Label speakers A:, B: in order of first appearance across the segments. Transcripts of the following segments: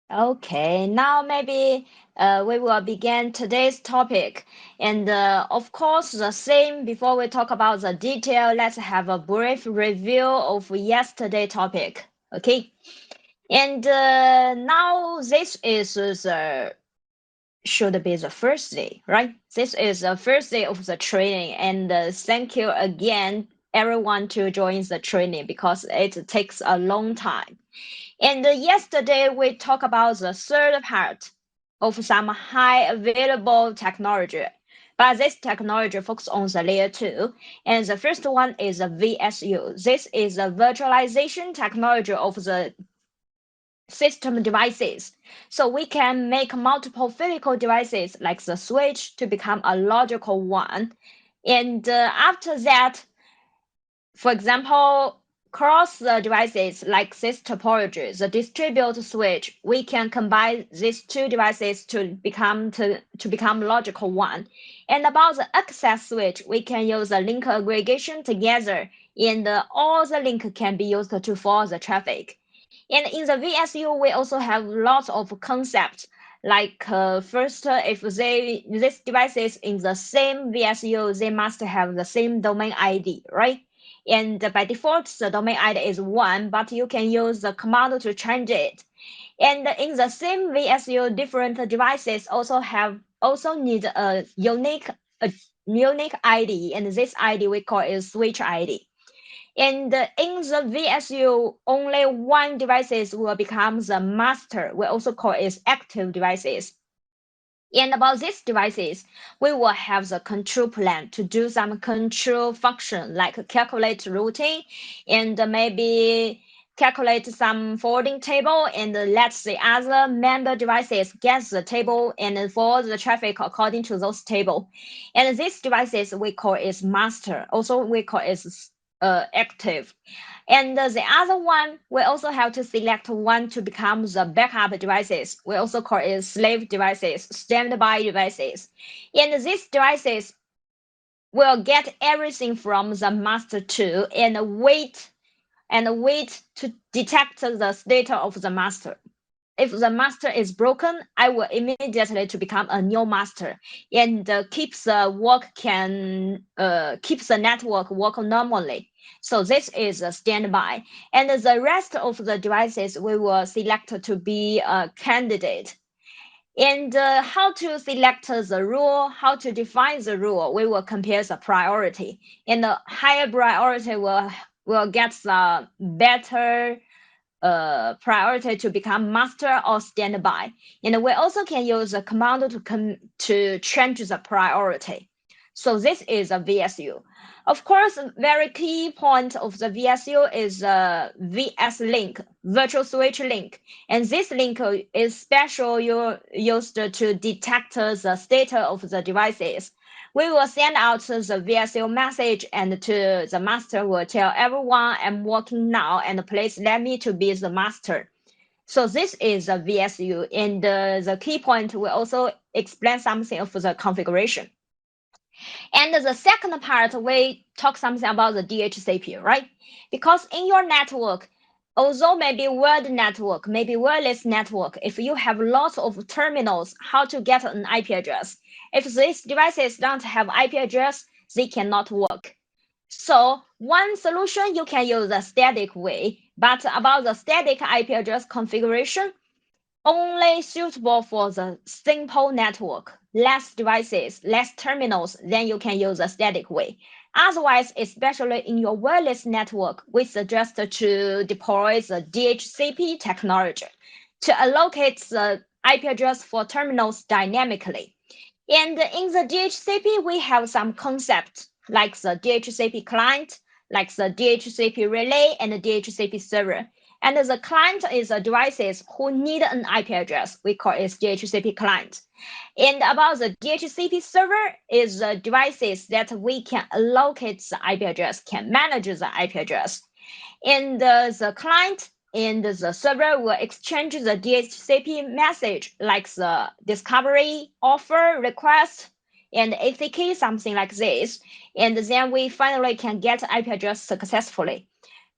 A: Okay, now maybe we will begin today's topic. And of course, the same before we talk about the detail, let's have a brief review of yesterday topic. Okay, and now this is the should be the first day, right? This is the first day of the training, and thank you again, everyone, to join the training because it takes a long time. And yesterday we talked about the third part of some high available technology. But this technology focuses on the layer two. And the first one is the VSU. This is the virtualization technology of the system devices. So we can make multiple physical devices like the switch to become a logical one. And after that, for example, cross the devices like this topology, the distributed switch, we can combine these two devices to become logical one. And about the access switch, we can use the link aggregation together, and all the link can be used to follow the traffic. And in the VSU, we also have lots of concepts like first, if these devices in the same VSU, they must have the same domain ID, right? And by default, the domain ID is 1, but you can use the command to change it. And in the same VSU, different devices also need a unique ID, and this ID we call it switch ID. And in the VSU, only one devices will become the master. We also call it active devices. And about these devices, we will have the control plan to do some control function like calculate routing and maybe calculate some forwarding table and let the other member devices get the table and forward the traffic according to those table. And these devices we call is master. Also we call is active. And the other one, we also have to select one to become the backup devices. We also call it slave devices, standby devices. And these devices will get everything from the master two and wait to detect the state of the master. If the master is broken, I will immediately to become a new master and keeps the network work normally. So this is a standby, and the rest of the devices we will select to be a candidate. And how to select the rule, how to define the rule, we will compare the priority. And the higher priority will get the better priority to become master or standby. And we also can use a command to change the priority. So this is a VSU. Of course, very key point of the VSU is VS link, virtual switch link. And this link is special used to detect the state of the devices. We will send out the VSU message and to the master will tell everyone I'm working now and please let me to be the master. So this is a VSU, and the key point will also explain something of the configuration. And the second part, we talk something about the DHCP, right? Because in your network, although maybe wired network, maybe wireless network, if you have lots of terminals, how to get an IP address? If these devices don't have IP address, they cannot work. So one solution, you can use a static way, but about the static IP address configuration, only suitable for the simple network, less devices, less terminals, then you can use a static way. Otherwise, especially in your wireless network, we suggest to deploy the DHCP technology to allocate the IP address for terminals dynamically. And in the DHCP, we have some concepts like the DHCP client, like the DHCP relay, and the DHCP server. And the client is the devices who need an IP address. We call it DHCP client. And about the DHCP server is the devices that we can allocate the IP address, can manage the IP address. And the client and the server will exchange the DHCP message like the discovery, offer, request, and ACK, something like this. And then we finally can get IP address successfully.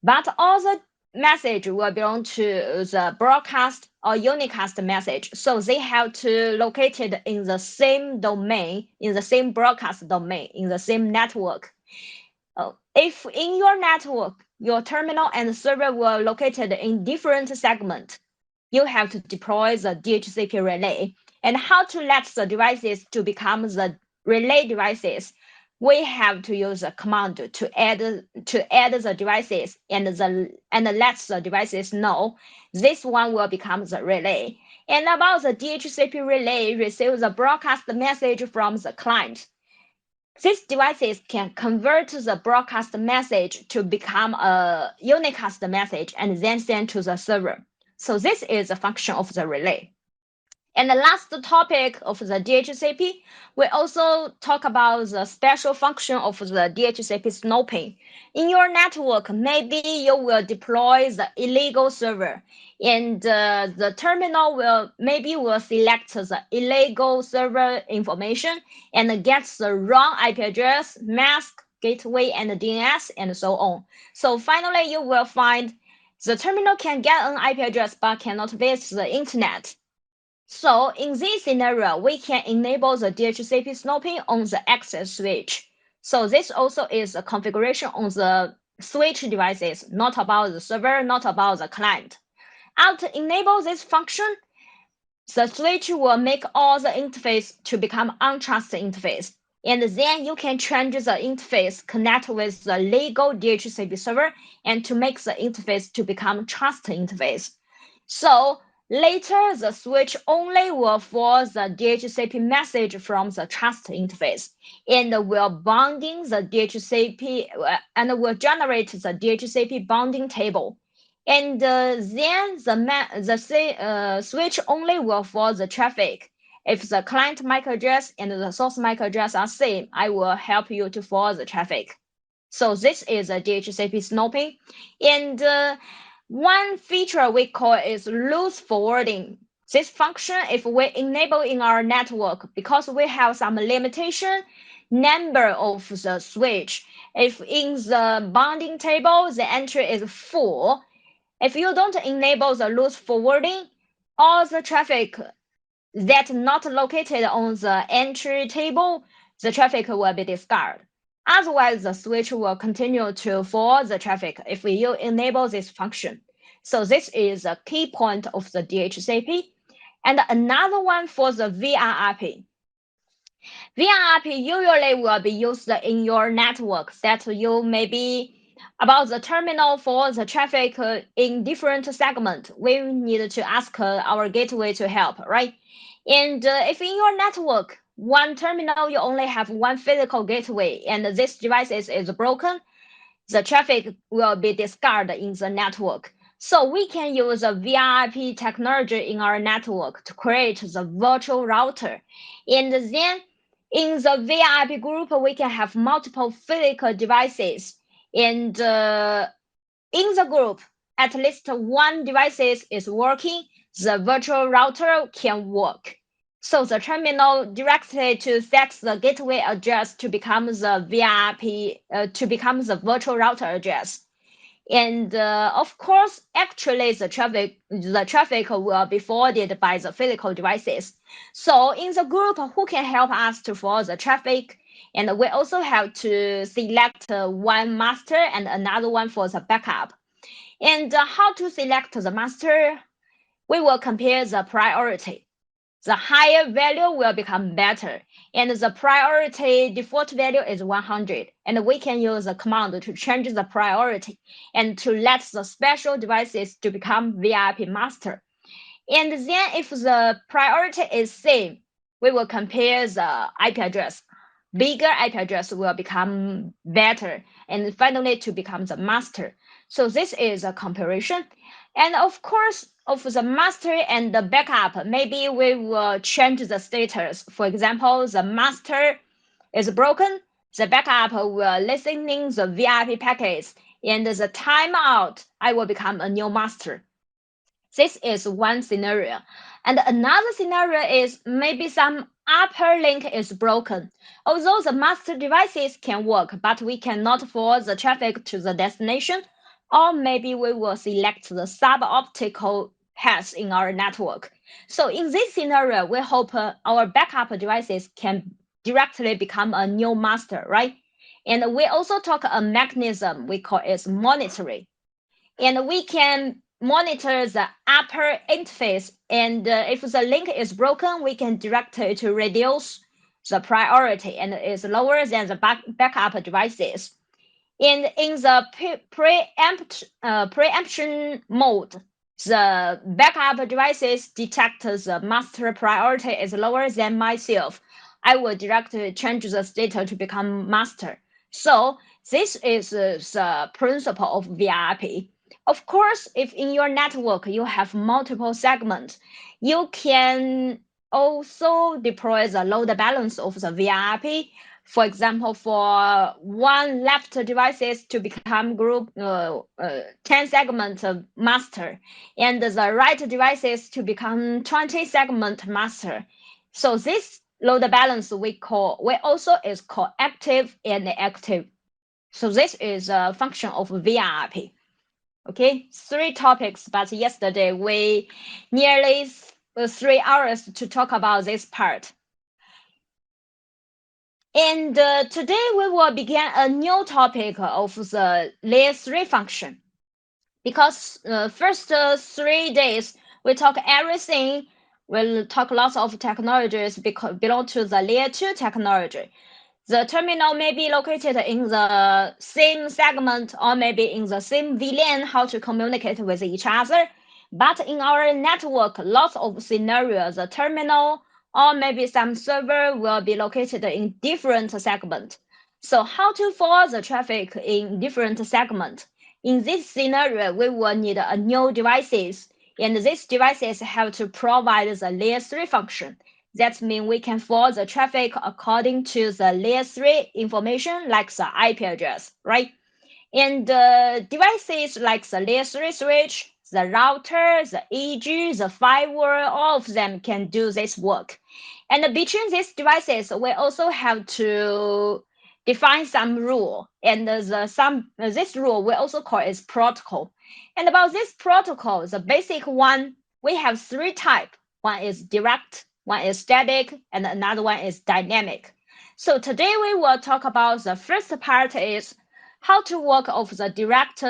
A: But all the message will belong to the broadcast or unicast message. So they have to locate it in the same domain, in the same broadcast domain, in the same network. If in your network, your terminal and server were located in different segments, you have to deploy the DHCP relay. And how to let the devices to become the relay devices? We have to use a command to add the devices and let the devices know this one will become the relay. And about the DHCP relay receives the broadcast message from the client. These devices can convert the broadcast message to become a unicast message and then send to the server. So this is a function of the relay. And the last topic of the DHCP, we also talk about the special function of the DHCP snowpin. In your network, maybe you will deploy the illegal server, and the terminal will select the illegal server information and gets the wrong IP address, mask, gateway, and DNS, and so on. So finally, you will find the terminal can get an IP address but cannot visit the internet. So in this scenario, we can enable the DHCP snowpin on the access switch. So this also is a configuration on the switch devices, not about the server, not about the client. After enable this function, the switch will make all the interface to become untrusted interface. And then you can change the interface, connect with the legal DHCP server, and to make the interface to become trusted interface. So later, the switch only will forward the DHCP message from the trust interface and will bonding the DHCP and will generate the DHCP bonding table. And then the switch only will forward the traffic. If the client MAC address and the source MAC address are same, I will help you to forward the traffic. So this is a DHCP snowpin. And one feature we call is loose forwarding. This function, if we enable in our network, because we have some limitation number of the switch. If in the bonding table, the entry is 4, if you don't enable the loose forwarding, all the traffic that not located on the entry table, the traffic will be discarded. Otherwise, the switch will continue to forward the traffic if you enable this function. So this is a key point of the DHCP. And another one for the VRRP. VRRP usually will be used in your network that you may be about the terminal for the traffic in different segments. We need to ask our gateway to help, right? And if in your network, one terminal, you only have one physical gateway and this device is broken, the traffic will be discarded in the network. So we can use a VIP technology in our network to create the virtual router. And then in the VIP group, we can have multiple physical devices. And in the group, at least one device is working, the virtual router can work. So the terminal directly to set the gateway address to become the VIP, to become the virtual router address. And of course, actually the traffic will be forwarded by the physical devices. So in the group, who can help us to forward the traffic? And we also have to select one master and another one for the backup. And how to select the master? We will compare the priority. The higher value will become better, and the priority default value is 100. And we can use a command to change the priority and to let the special devices to become VIP master. And then if the priority is same, we will compare the IP address. Bigger IP address will become better, and finally to become the master. So this is a comparison. And of course, of the master and the backup, maybe we will change the status. For example, the master is broken, the backup will listening the VIP packets, and the timeout, I will become a new master. This is one scenario. And another scenario is maybe some upper link is broken. Although the master devices can work, but we cannot forward the traffic to the destination, or maybe we will select the suboptical path in our network. So in this scenario, we hope our backup devices can directly become a new master, right? And we also talk a mechanism we call it monitoring. And we can monitor the upper interface. And if the link is broken, we can direct it to reduce the priority and is lower than the backup devices. And in the preemption mode, the backup devices detect the master priority is lower than myself. I will directly change the state to become master. So this is the principle of VIP. Of course, if in your network you have multiple segments, you can also deploy the load balance of the VIP. For example, for one left devices to become group 10 segment master, and the right devices to become 20 segment master. So this load balance we also is called active and active. So this is a function of VIP. Okay, 3 topics, but yesterday we nearly 3 hours to talk about this part. And today we will begin a new topic of the layer 3 function. Because first 3 days we talk everything, we'll talk lots of technologies because belong to the layer 2 technology. The terminal may be located in the same segment or maybe in the same VLAN, how to communicate with each other. But in our network, lots of scenarios, the terminal or maybe some server will be located in different segments. So how to forward the traffic in different segments? In this scenario, we will need a new devices, and these devices have to provide the layer 3 function. That means we can forward the traffic according to the layer 3 information like the IP address, right? And the devices like the layer 3 switch, the router, the EG, the firewall, all of them can do this work. And between these devices, we also have to define some rule. And this rule we also call it protocol. And about this protocol, the basic one, we have 3 types. One is direct, one is static, and another one is dynamic. So today we will talk about the first part is how to work of the direct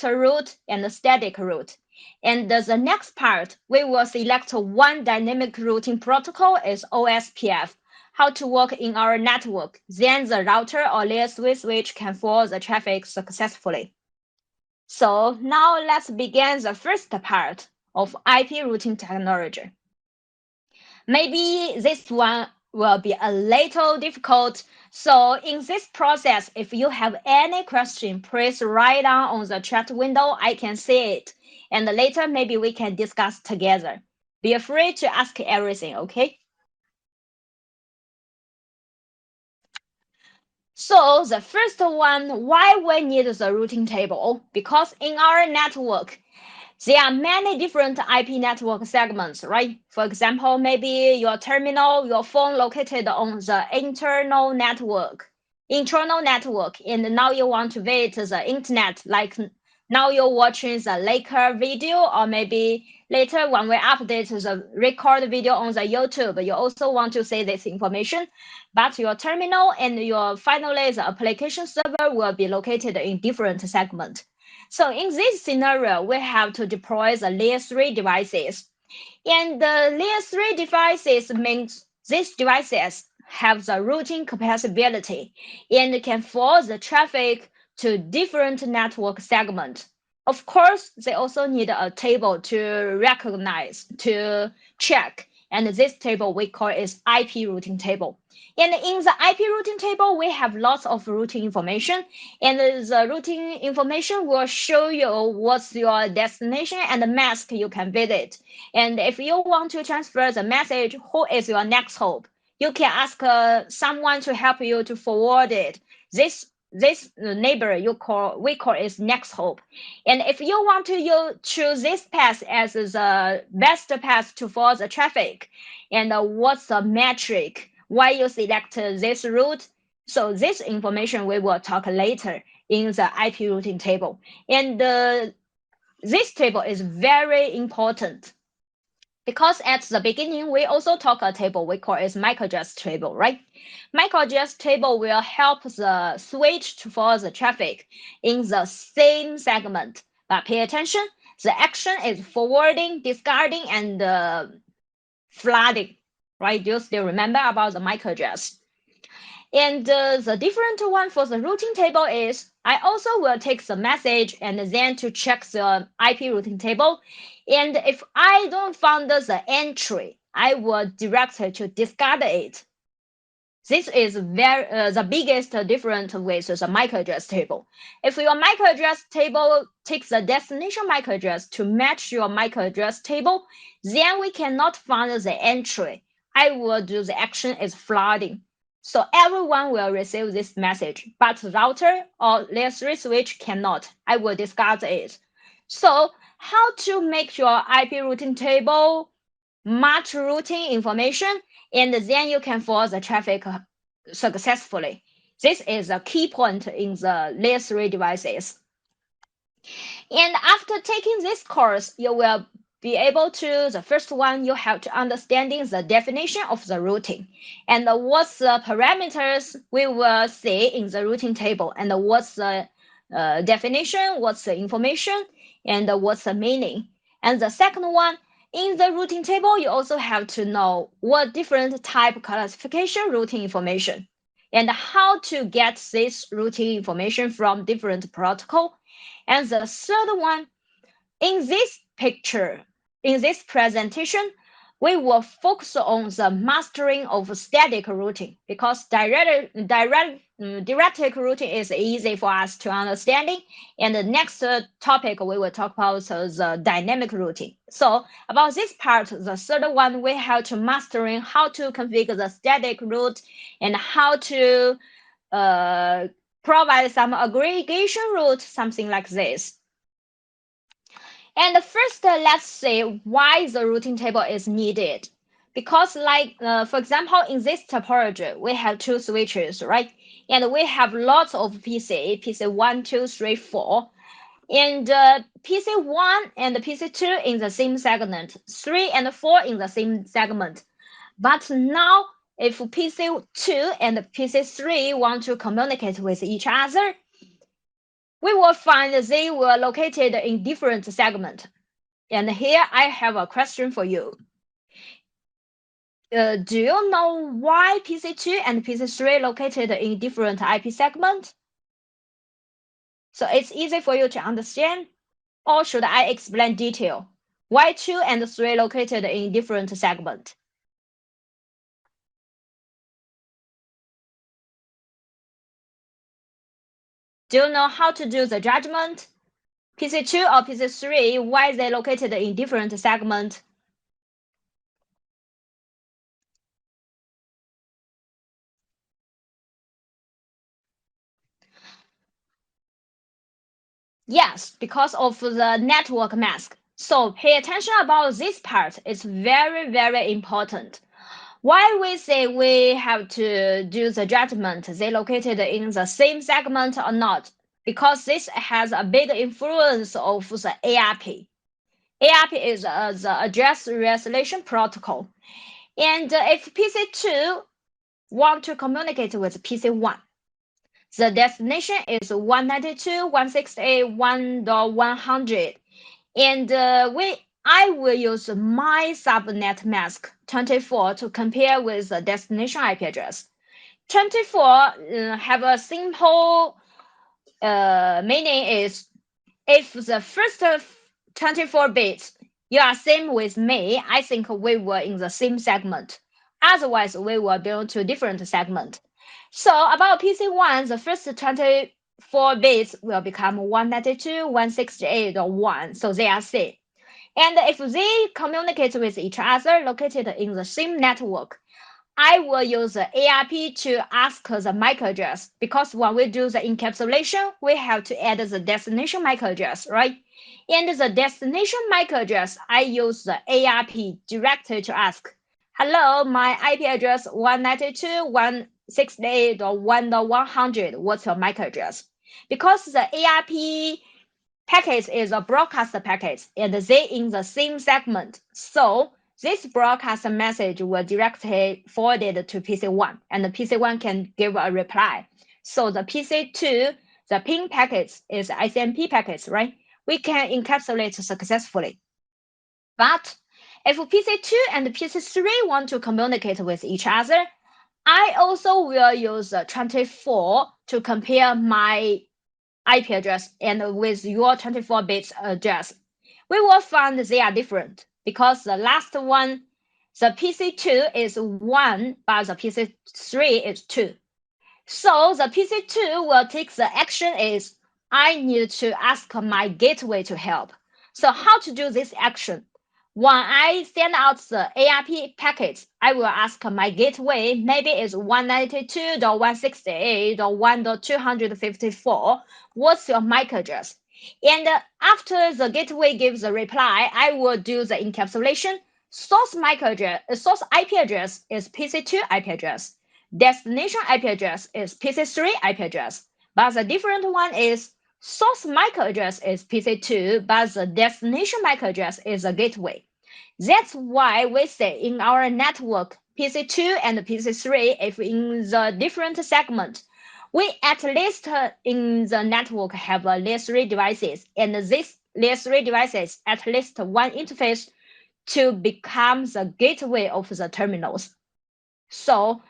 A: route and the static route. And the next part, we will select one dynamic routing protocol is OSPF, how to work in our network. Then the router or layer 3 switch can forward the traffic successfully. So now let's begin the first part of IP routing technology. Maybe this one will be a little difficult. So in this process, if you have any question, please write down on the chat window. I can see it. And later, maybe we can discuss together. Be free to ask everything, okay? So the first one, why we need the routing table? Because in our network, there are many different IP network segments, right? For example, maybe your terminal, your phone located on the internal network, and now you want to visit the internet, like now you're watching the Laker video, or maybe later when we update the record video on the YouTube, you also want to see this information, but your terminal and your finally the application server will be located in different segments. So in this scenario, we have to deploy the layer 3 devices. And the layer 3 devices means these devices have the routing capability and can forward the traffic to different network segments. Of course, they also need a table to recognize, to check. And this table we call is IP routing table. And in the IP routing table, we have lots of routing information. And the routing information will show you what's your destination and the mask you can visit. And if you want to transfer the message, who is your next hop? You can ask someone to help you to forward it. This neighbor we call is next hop. And if you want to choose this path as the best path to forward the traffic, and what's the metric, why you select this route, so this information we will talk later. in the IP routing table. And this table is very important because at the beginning, we also talk a table we call it MAC address table, right? MAC address table will help the switch for the traffic in the same segment. But pay attention, the action is forwarding, discarding, and flooding, right? Do you still remember about the MAC address? And the different one for the routing table is I also will take the message and then to check the IP routing table. And if I don't find the entry, I will direct it to discard it. This is the biggest difference with the MAC address table. If your MAC address table takes the destination MAC address to match your MAC address table, then we cannot find the entry. I will do the action is flooding. So everyone will receive this message, but router or layer 3 switch cannot. I will discard it. So how to make your IP routing table match routing information, and then you can forward the traffic successfully. This is a key point in the layer 3 devices. And after taking this course, you will be able to, the first one, you have to understanding the definition of the routing and what's the parameters we will see in the routing table and what's the definition, what's the information, and what's the meaning. And the second one, in the routing table, you also have to know what different type classification routing information and how to get this routing information from different protocol. And the third one, in this picture, in this presentation, we will focus on the mastering of static routing because directed routing is easy for us to understanding. And the next topic we will talk about the dynamic routing. So about this part, the third one, we have to mastering how to configure the static route and how to provide some aggregation route, something like this. And first, let's see why the routing table is needed. Because for example, in this topology, we have two switches, right? And we have lots of PC 1, 2, 3, 4. And PC 1 and PC 2 in the same segment, 3 and 4 in the same segment. But now, if PC 2 and PC 3 want to communicate with each other, we will find they were located in different segments. And here I have a question for you. Do you know why PC2 and PC3 located in different IP segments? So it's easy for you to understand, or should I explain detail? Why 2 and 3 located in different segments? Do you know how to do the judgment? PC2 or PC3, why they located in different segments? Yes, because of the network mask. So pay attention about this part. It's very, very important. Why we say we have to do the judgment they located in the same segment or not? Because this has a big influence of the ARP. ARP is the address resolution protocol. And if PC2 want to communicate with PC1, the destination is 192.168.1.100. And I will use my subnet mask 24 to compare with the destination IP address. 24 have a simple meaning is if the first 24 bits you are same with me, I think we were in the same segment. Otherwise, we will belong to different segment. So about PC1, the first 24 bits will become 192.168.1, so they are same. And if they communicate with each other located in the same network, I will use the ARP to ask the MAC address because when we do the encapsulation, we have to add the destination MAC address, right? And the destination MAC address, I use the ARP directly to ask, hello, my IP address 192.168.1.100, what's your MAC address? because the ARP packet is a broadcast packet and they in the same segment. So this broadcast message will directly forwarded to PC1 and the PC1 can give a reply. So the PC2, the ping packets is ICMP packets, right? We can encapsulate successfully. But if PC2 and PC3 want to communicate with each other, I also will use 24 to compare my IP address and with your 24 bits address. We will find they are different because the last one, the PC2 is 1, but the PC3 is 2. So the PC2 will take the action is I need to ask my gateway to help. So how to do this action? When I send out the ARP packets, I will ask my gateway, maybe it's 192.168.1.254. What's your MAC address? And after the gateway gives a reply, I will do the encapsulation. Source IP address is PC2 IP address. Destination IP address is PC3 IP address. But the different one is source MAC address is PC2, but the destination MAC address is a gateway. That's why we say in our network, PC2 and PC3, if in the different segment, we at least in the network have layer 3 devices, and these layer 3 devices at least one interface to become the gateway of the terminals. So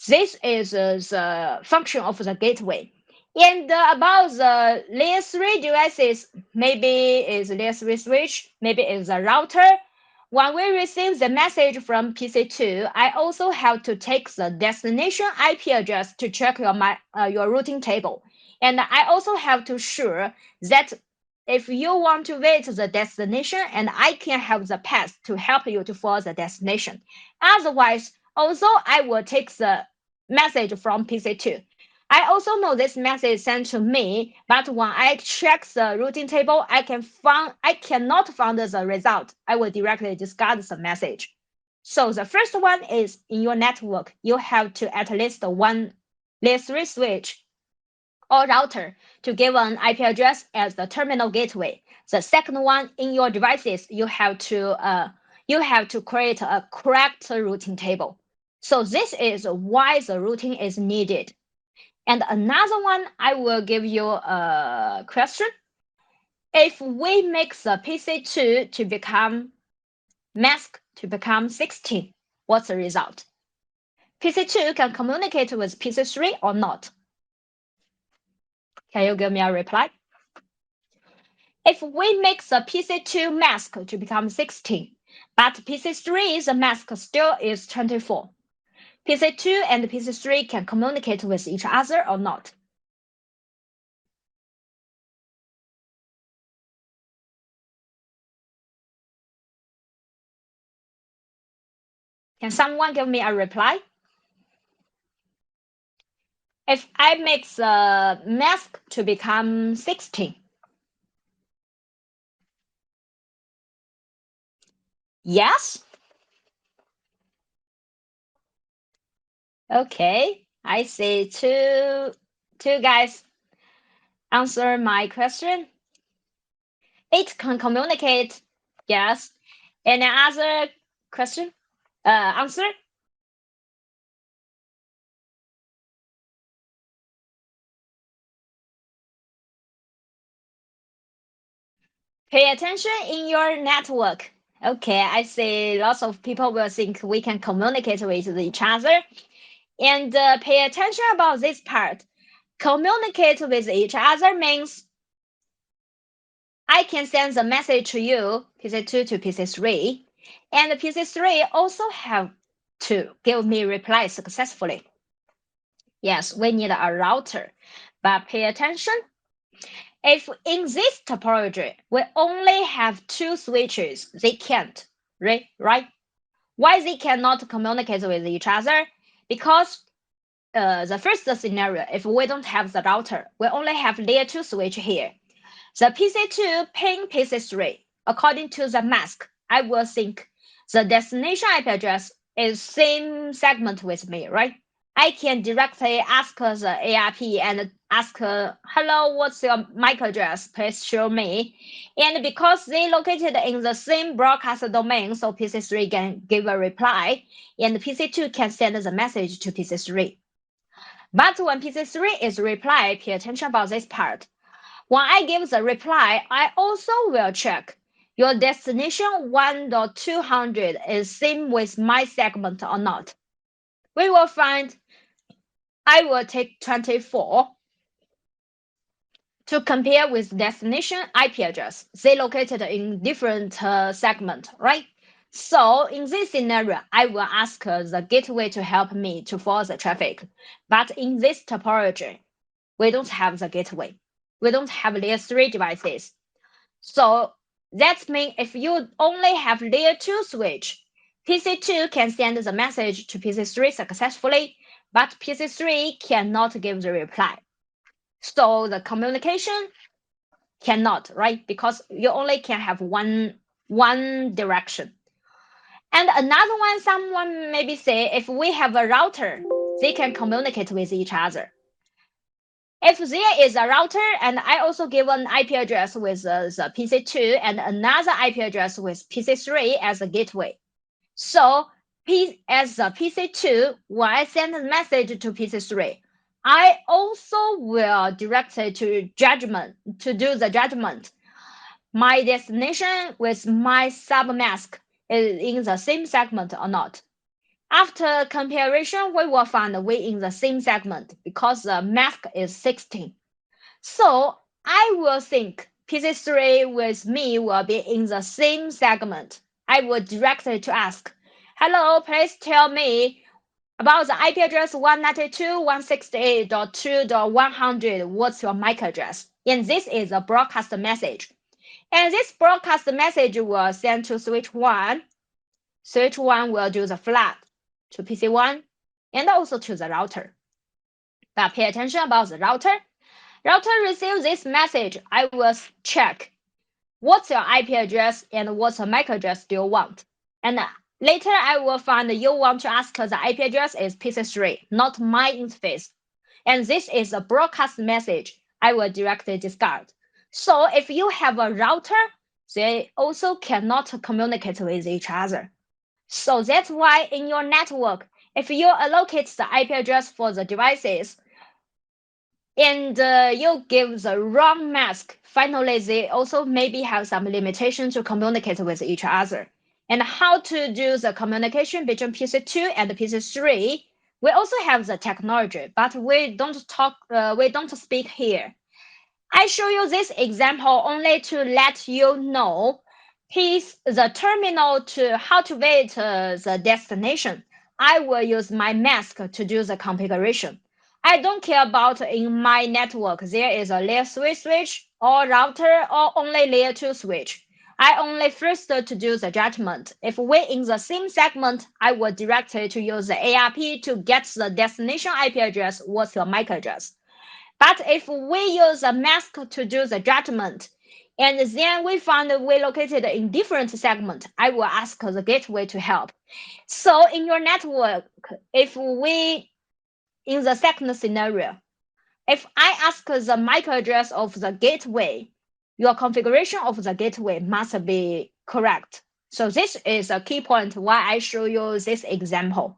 A: this is the function of the gateway. And about the layer 3 devices, maybe it's layer 3 switch, maybe it's a router. When we receive the message from PC2, I also have to take the destination IP address to check your routing table. And I also have to sure that if you want to wait the destination, and I can have the path to help you to follow the destination. Otherwise, also I will take the message from PC2. I also know this message sent to me, but when I check the routing table, I cannot find the result. I will directly discard the message. So the first one is in your network, you have to at least one layer 3 switch or router to give an IP address as the terminal gateway. The second one in your devices, you have to create a correct routing table. So this is why the routing is needed. And another one, I will give you a question. If we make the PC2 to become mask to become 16, what's the result? PC2 can communicate with PC3 or not? Can you give me a reply? If we make the PC2 mask to become 16, but PC3's mask still is 24, PC2 and PC3 can communicate with each other or not? Can someone give me a reply? If I make the mask to become 16, yes? Okay, I see two guys answer my question. It can communicate, yes. Any other question? Answer? Pay attention in your network. Okay, I see lots of people will think we can communicate with each other. And pay attention about this part. Communicate with each other means I can send the message to you, PC2 to PC3, and PC3 also have to give me reply successfully. Yes, we need a router, but pay attention. If in this topology, we only have two switches, they can't, right? Why they cannot communicate with each other? Because the first scenario, if we don't have the router, we only have layer 2 switch here. The PC2 ping PC3, according to the mask, I will think the destination IP address is same segment with me, right? I can directly ask the ARP and ask, hello, what's your MAC address? Please show me. And because they located in the same broadcast domain, so PC3 can give a reply, and PC2 can send the message to PC3. But when PC3 is reply, pay attention about this part. When I give the reply, I also will check your destination 1.200 is same with my segment or not. We will find I will take 24 to compare with destination IP address. They located in different segment, right? So in this scenario, I will ask the gateway to help me to forward the traffic. But in this topology, we don't have the gateway. We don't have layer 3 devices. So that means if you only have layer 2 switch, PC2 can send the message to PC3 successfully, but PC3 cannot give the reply. So the communication cannot, right? Because you only can have one direction. And another one, someone maybe say, if we have a router, they can communicate with each other. If there is a router and I also give an IP address with the PC2 and another IP address with PC3 as a gateway. So as the PC2, when I send a message to PC3, I also will direct it to do the judgment. My destination with my submask is in the same segment or not. After comparison, we will find we in the same segment because the mask is 16. So I will think PC3 with me will be in the same segment. I will direct it to ask, hello, please tell me about the IP address 192.168.2.100. What's your MAC address? And this is a broadcast message. And this broadcast message will send to switch 1. Switch 1 will do the flag to PC1 and also to the router. But pay attention about the router. Router receives this message. I will check what's your IP address and what's the MAC address do you want. And later I will find you want to ask the IP address is PC3, not my interface. And this is a broadcast message. I will directly discard. So if you have a router, they also cannot communicate with each other. So that's why in your network, if you allocate the IP address for the devices and you give the wrong mask, finally they also maybe have some limitation to communicate with each other. And how to do the communication between PC2 and PC3, we also have the technology, but we don't speak here. I show you this example only to let you know the terminal to how to wait the destination. I will use my mask to do the configuration. I don't care about in my network there is a layer 3 switch or router or only layer 2 switch. I only first to do the judgment. If we're in the same segment, I will direct it to use the ARP to get the destination IP address, what's your MAC address. But if we use a mask to do the judgment, and then we find we located in different segment, I will ask the gateway to help. So in your network, if we, in the second scenario, if I ask the MAC address of the gateway, your configuration of the gateway must be correct. So this is a key point why I show you this example.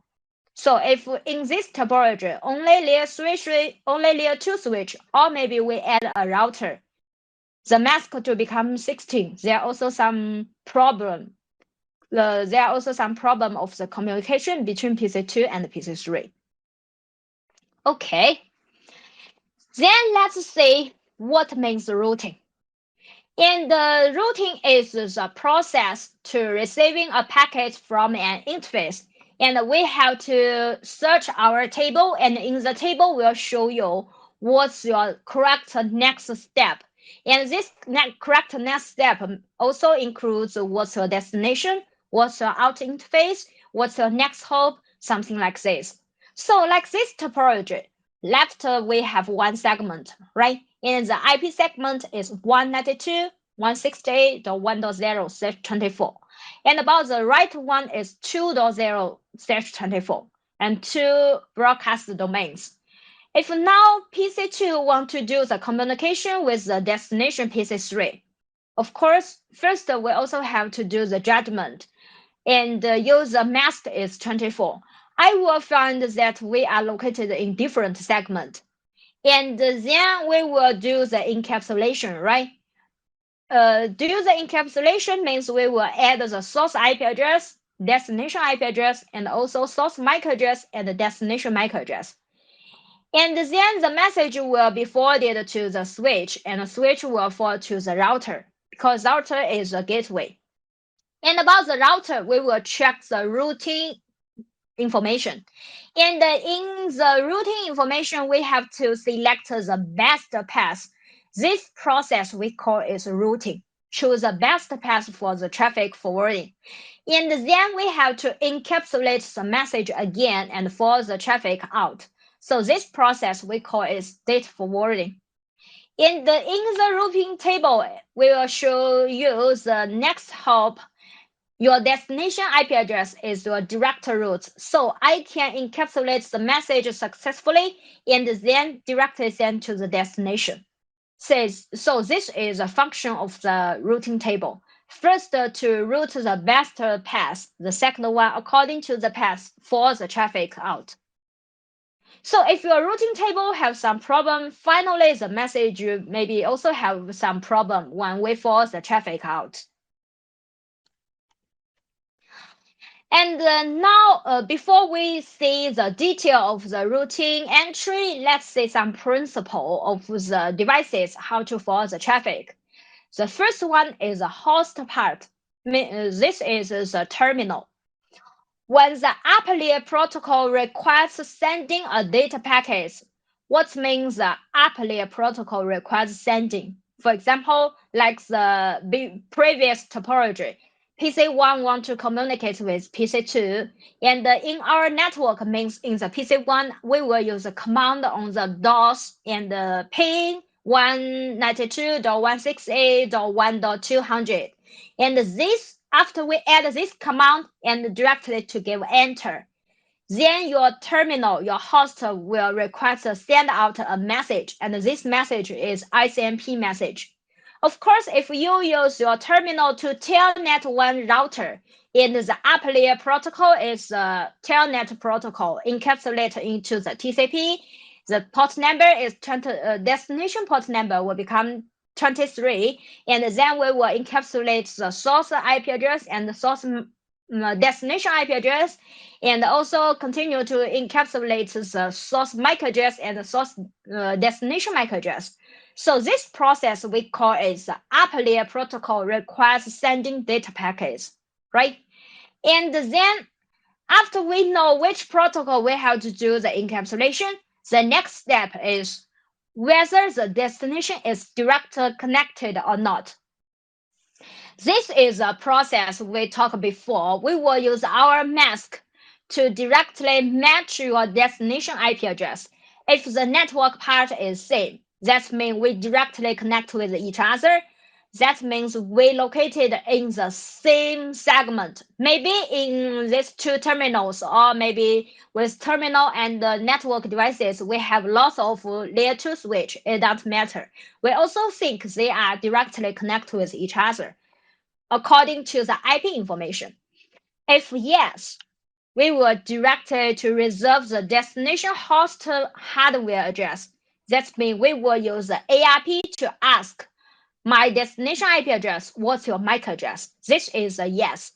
A: So if in this topology, only layer 2 switch, or maybe we add a router, the mask to become 16, there are also some problem. There are also some problem of the communication between PC2 and PC3. Okay. Then let's see what means routing. And the routing is the process to receiving a packet from an interface. And we have to search our table, and in the table will show you what's your correct next step. And this correct next step also includes what's your destination, what's your out interface, what's your next hop, something like this. So like this topology, left we have one segment, right? And the IP segment is 192.168.1.0/24. And about the right one is 2.0/24 and two broadcast domains. If now PC2 want to do the communication with the destination PC3, of course, first we also have to do the judgment and use the mask is 24. I will find that we are located in different segment. And then we will do the encapsulation, right? Do the encapsulation means we will add the source IP address, destination IP address, and also source MAC address and the destination MAC address. And then the message will be forwarded to the switch, and the switch will forward to the router because router is a gateway. And about the router, we will check the routing information. And in the routing information, we have to select the best path. This process we call is routing. Choose the best path for the traffic forwarding. And then we have to encapsulate the message again and forward the traffic out. So this process we call is data forwarding. In the routing table, we will show you the next hop. Your destination IP address is your direct route, so I can encapsulate the message successfully and then directly send to the destination. So this is a function of the routing table. First, to route the best path. The second one, according to the path, for the traffic out. So if your routing table have some problem, finally the message maybe also have some problem when we force the traffic out. And now, before we see the detail of the routing entry, let's see some principle of the devices, how to forward the traffic. The first one is the host part. This is the terminal. When the app layer protocol requires sending a data packet, what means the app layer protocol requires sending? For example, like the previous topology, PC1 want to communicate with PC2, and in our network means in the PC1, we will use a command on the DOS and ping 192.168.1.200. And this, after we add this command and directly to give enter, then your terminal, your host will request send out a message, and this message is ICMP message. Of course, if you use your terminal to telnet one router, and the app layer protocol is a telnet protocol encapsulated into the TCP, the port number is 20, destination port number will become 23, and then we will encapsulate the source IP address and the source destination IP address, and also continue to encapsulate the source MAC address and the source destination MAC address. So this process we call is the app layer protocol requires sending data packets, right? And then after we know which protocol we have to do the encapsulation, the next step is whether the destination is directly connected or not. This is a process we talked before. We will use our mask to directly match your destination IP address. If the network part is same, that means we directly connect with each other. That means we located in the same segment, maybe in these two terminals, or maybe with terminal and network devices, we have lots of layer 2 switch. It doesn't matter. We also think they are directly connected with each other according to the IP information. If yes, we will direct it to reserve the destination host hardware address. That means we will use the ARP to ask my destination IP address, what's your MAC address? This is a yes.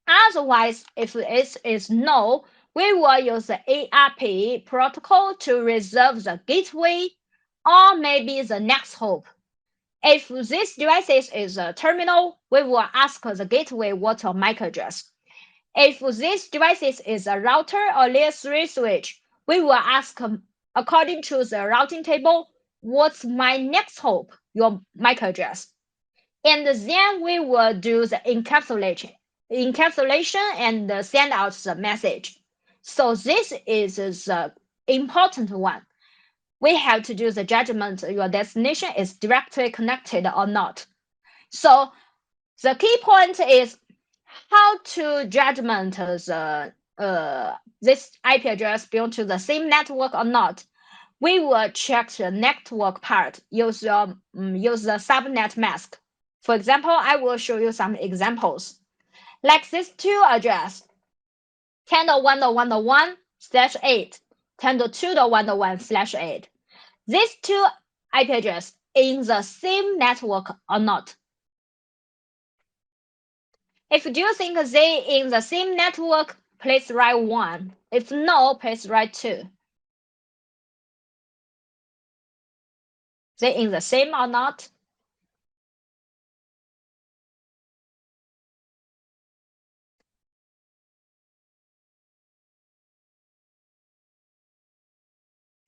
A: Otherwise, if it is no, we will use the ARP protocol to reserve the gateway or maybe the next hop. If this device is a terminal, we will ask the gateway what's your MAC address. If this device is a router or layer 3 switch, we will ask according to the routing table, what's my next hop, your MAC address. And then we will do the encapsulation and send out the message. So this is the important one. We have to do the judgment your destination is directly connected or not. So the key point is how to judgment this IP address belong to the same network or not. we will check the network part, use the subnet mask. For example, I will show you some examples. Like this two address, 10.1.1.1/8, 10.2.1.1/8. These two IP addresses in the same network or not? If you think they in the same network, please write 1. If no, please write 2. They in the same or not?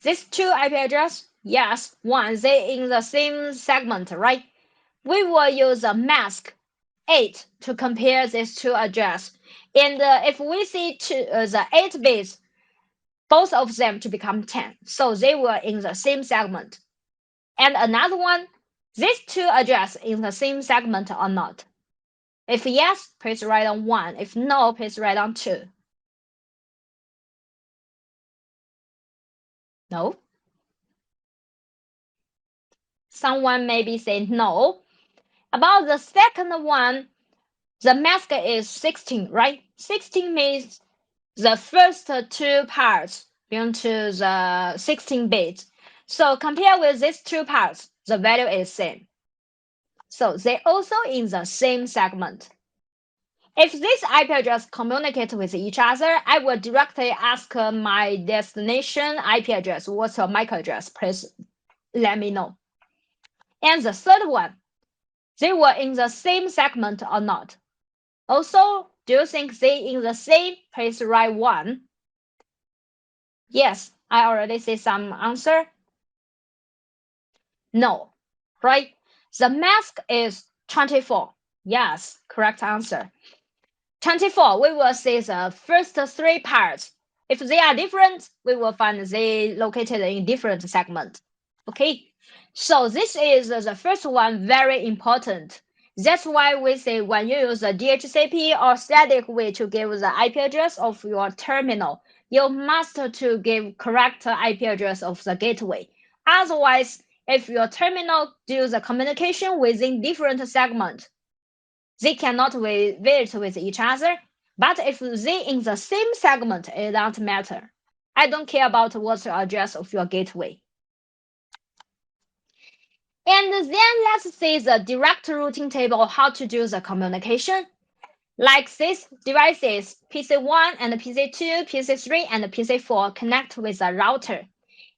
A: These two IP address, yes, 1, they in the same segment, right? We will use a mask 8 to compare these two address. And if we see the 8 bits, both of them to become 10, so they were in the same segment. And another one, these two address in the same segment or not? If yes, please write on 1. If no, please write on 2. No? Someone maybe say no. About the second one, the mask is 16, right? 16 means the first two parts belong to the 16 bits. So compare with these two parts, the value is same. So they also in the same segment. If this IP address communicate with each other, I will directly ask my destination IP address, what's your MAC address? Please let me know. And the third one, they were in the same segment or not? Also, do you think they in the same? Please write 1. Yes, I already see some answer. No, right? The mask is 24. Yes, correct answer. 24, we will see the first 3 parts. If they are different, we will find they located in different segment. Okay, so this is the first one, very important. That's why we say when you use a DHCP or static way to give the IP address of your terminal, you must to give correct IP address of the gateway. Otherwise, if your terminal do the communication within different segment, they cannot wait with each other. But if they in the same segment, it doesn't matter. I don't care about what's the address of your gateway. And then let's see the direct routing table, how to do the communication. Like these devices, PC1 and PC2, PC3 and PC4 connect with the router.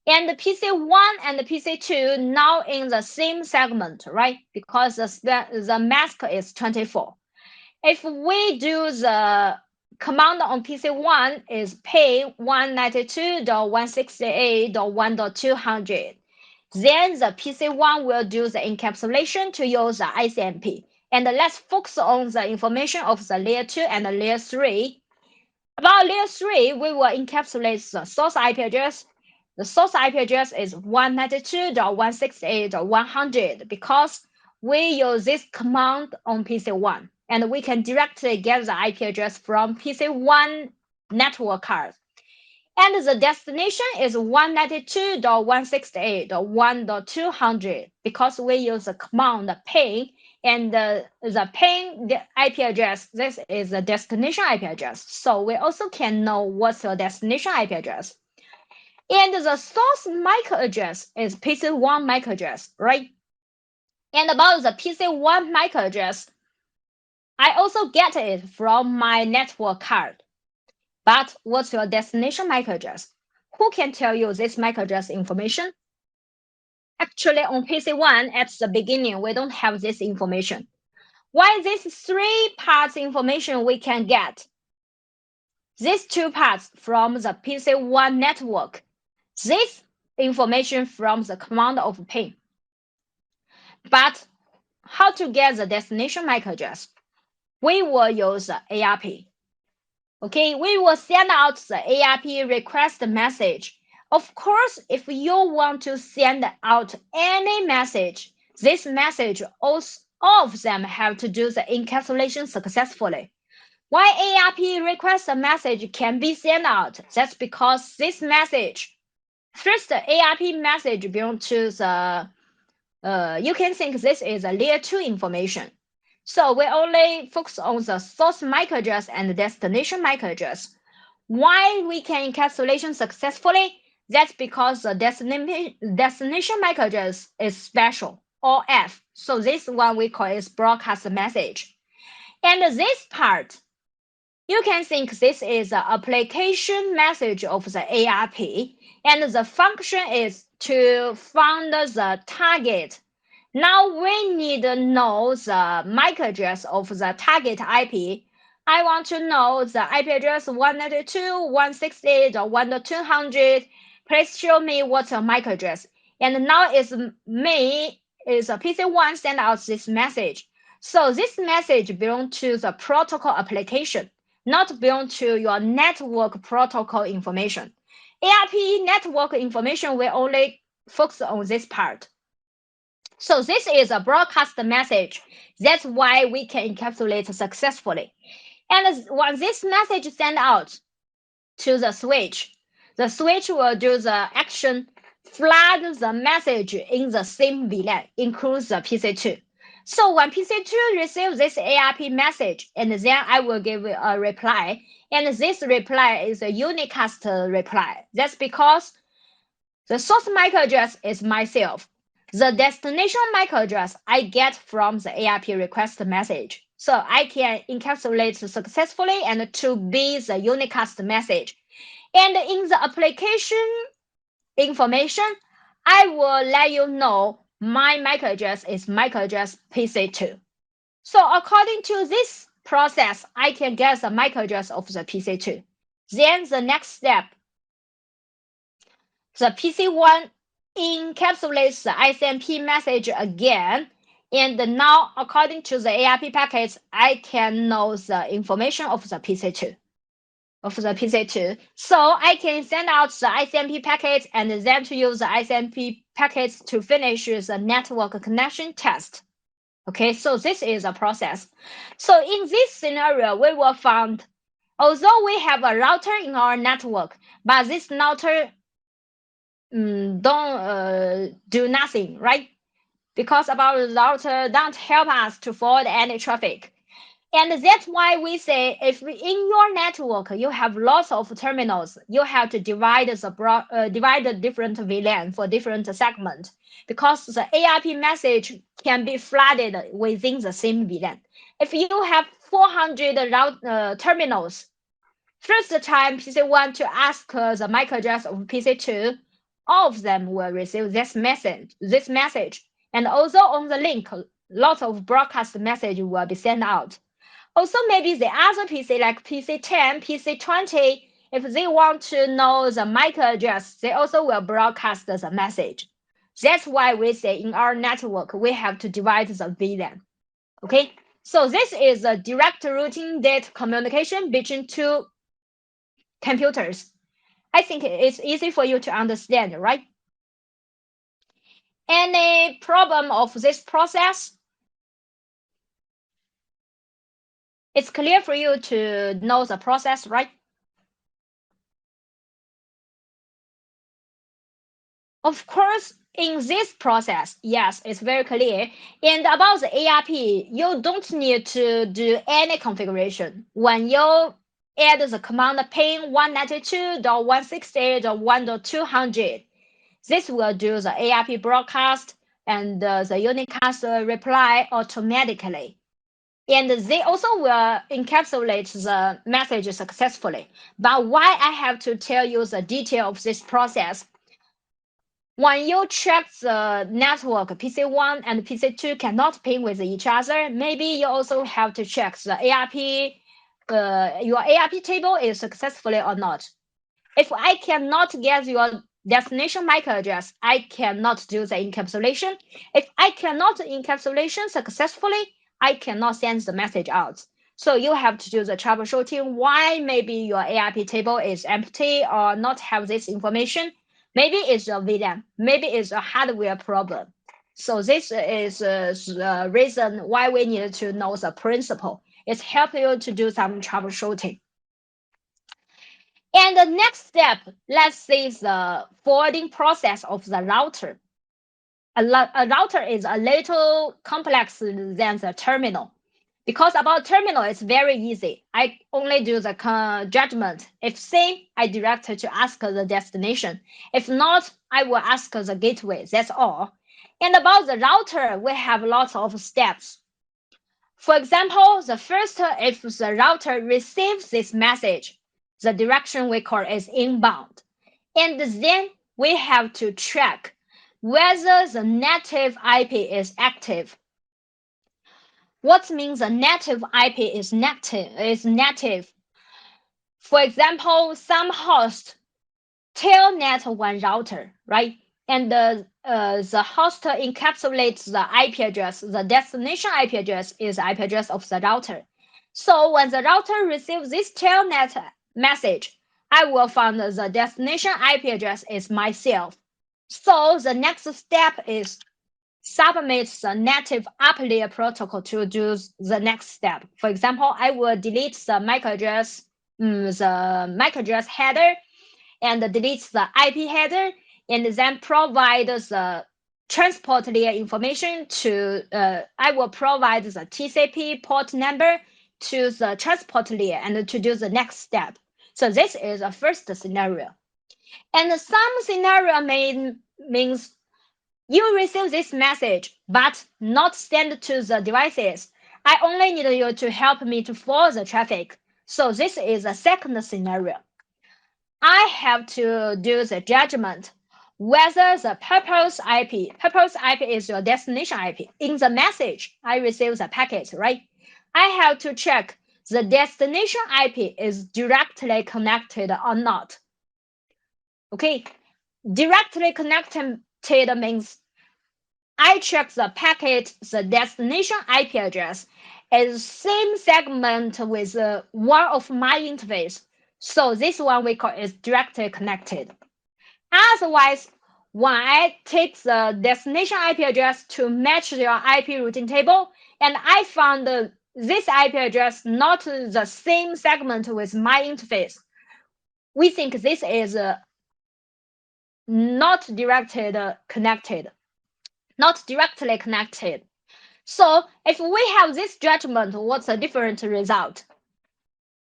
A: And PC1 and PC2 now in the same segment, right? Because the mask is 24. If we do the command on PC1 is ping 192.168.1.200, then the PC1 will do the encapsulation to use the ICMP. And let's focus on the information of the layer 2 and the layer 3. About layer 3, we will encapsulate the source IP address. The source IP address is 192.168.100 because we use this command on PC1, and we can directly get the IP address from PC1 network card. And the destination is 192.168.1.200 because we use the command ping, and the ping the IP address, this is the destination IP address. So we also can know what's your destination IP address. And the source MAC address is PC1 MAC address, right? And about the PC1 MAC address, I also get it from my network card. But what's your destination MAC address? Who can tell you this MAC address information? Actually, on PC1 at the beginning, we don't have this information. Why these 3 parts information we can get? These 2 parts from the PC1 network. This information from the command of ping. But how to get the destination MAC address? We will use the ARP. Okay, we will send out the ARP request message. Of course, if you want to send out any message, this message, all of them have to do the encapsulation successfully. Why ARP request message can be sent out? That's because this message First, the ARP message belongs to the, you can think this is a layer 2 information. So we only focus on the source MAC address and the destination MAC address. Why we can encapsulation successfully? That's because the destination MAC address is special, or F. So this one we call is broadcast message. And this part, you can think this is the application message of the ARP, and the function is to find the target. Now we need to know the MAC address of the target IP. I want to know the IP address 192.168.1.200. Please show me what's a MAC address. And now it's me, is a PC1 send out this message. So this message belongs to the protocol application, not belong to your network protocol information. ARP network information will only focus on this part. So this is a broadcast message. That's why we can encapsulate successfully. And when this message sent out to the switch will do the action, flood the message in the same VLAN, includes the PC2. So when PC2 receives this ARP message, and then I will give a reply, and this reply is a unicast reply. That's because the source MAC address is myself. The destination MAC address I get from the ARP request message. So I can encapsulate successfully and to be the unicast message. And in the application information, I will let you know my MAC address is MAC address PC2. So according to this process, I can get the MAC address of the PC2. Then the next step, the PC1 encapsulates the ICMP message again. And now, according to the ARP packets, I can know the information of the PC2. So I can send out the ICMP packets and then to use the ICMP packets to finish the network connection test. Okay, so this is a process. So in this scenario, we will find, although we have a router in our network, but this router don't do nothing, right? Because our router don't help us to forward any traffic. And that's why we say if in your network you have lots of terminals, you have to divide the different VLAN for different segments, because the ARP message can be flooded within the same VLAN. If you have 400 terminals, first time PC1 to ask the MAC address of PC2, all of them will receive this message. And also on the link, lots of broadcast message will be sent out. Also, maybe the other PC like PC10, PC20, if they want to know the MAC address, they also will broadcast the message. That's why we say in our network, we have to divide the VLAN. Okay, so this is a direct routing data communication between two computers. I think it's easy for you to understand, right? Any problem of this process? It's clear for you to know the process, right? Of course, in this process, yes, it's very clear. And about the ARP, you don't need to do any configuration. When you add the command ping 192.168.1.200, this will do the ARP broadcast and the unicast reply automatically. And they also will encapsulate the message successfully. But why I have to tell you the detail of this process? When you check the network, PC1 and PC2 cannot ping with each other. Maybe you also have to check the ARP, your ARP table is successfully or not. If I cannot get your destination MAC address, I cannot do the encapsulation. If I cannot encapsulation successfully, I cannot send the message out. So you have to do the troubleshooting why maybe your ARP table is empty or not have this information. Maybe it's a VLAN, maybe it's a hardware problem. So this is the reason why we need to know the principle. It's help you to do some troubleshooting. And the next step, let's see the forwarding process of the router. A router is a little complex than the terminal. Because about terminal, it's very easy. I only do the judgment. If same, I direct to ask the destination. If not, I will ask the gateway. That's all. And about the router, we have lots of steps. For example, the first, if the router receives this message, the direction we call is inbound. And then we have to check whether the native IP is active. What means a native IP is native? For example, some host telnet one router, right? And the host encapsulates the IP address. The destination IP address is IP address of the router. So when the router receives this telnet message, I will find the destination IP address is myself. So the next step is submit the native up layer protocol to do the next step. For example, I will delete the MAC address, header, and delete the IP header, and then provide the transport layer information to, I will provide the TCP port number to the transport layer and to do the next step. So this is a first scenario. And some scenario means you receive this message, but not send to the devices. I only need you to help me to forward the traffic. So this is a second scenario. I have to do the judgment whether the purpose IP is your destination IP. In the message, I receive the packet, right? I have to check the destination IP is directly connected or not. Okay, directly connected means I check the packet, the destination IP address is same segment with one of my interface. So this one we call is directly connected. Otherwise, when I take the destination IP address to match your IP routing table, and I found this IP address not the same segment with my interface, we think this is not directly connected. So if we have this judgment, what's a different result?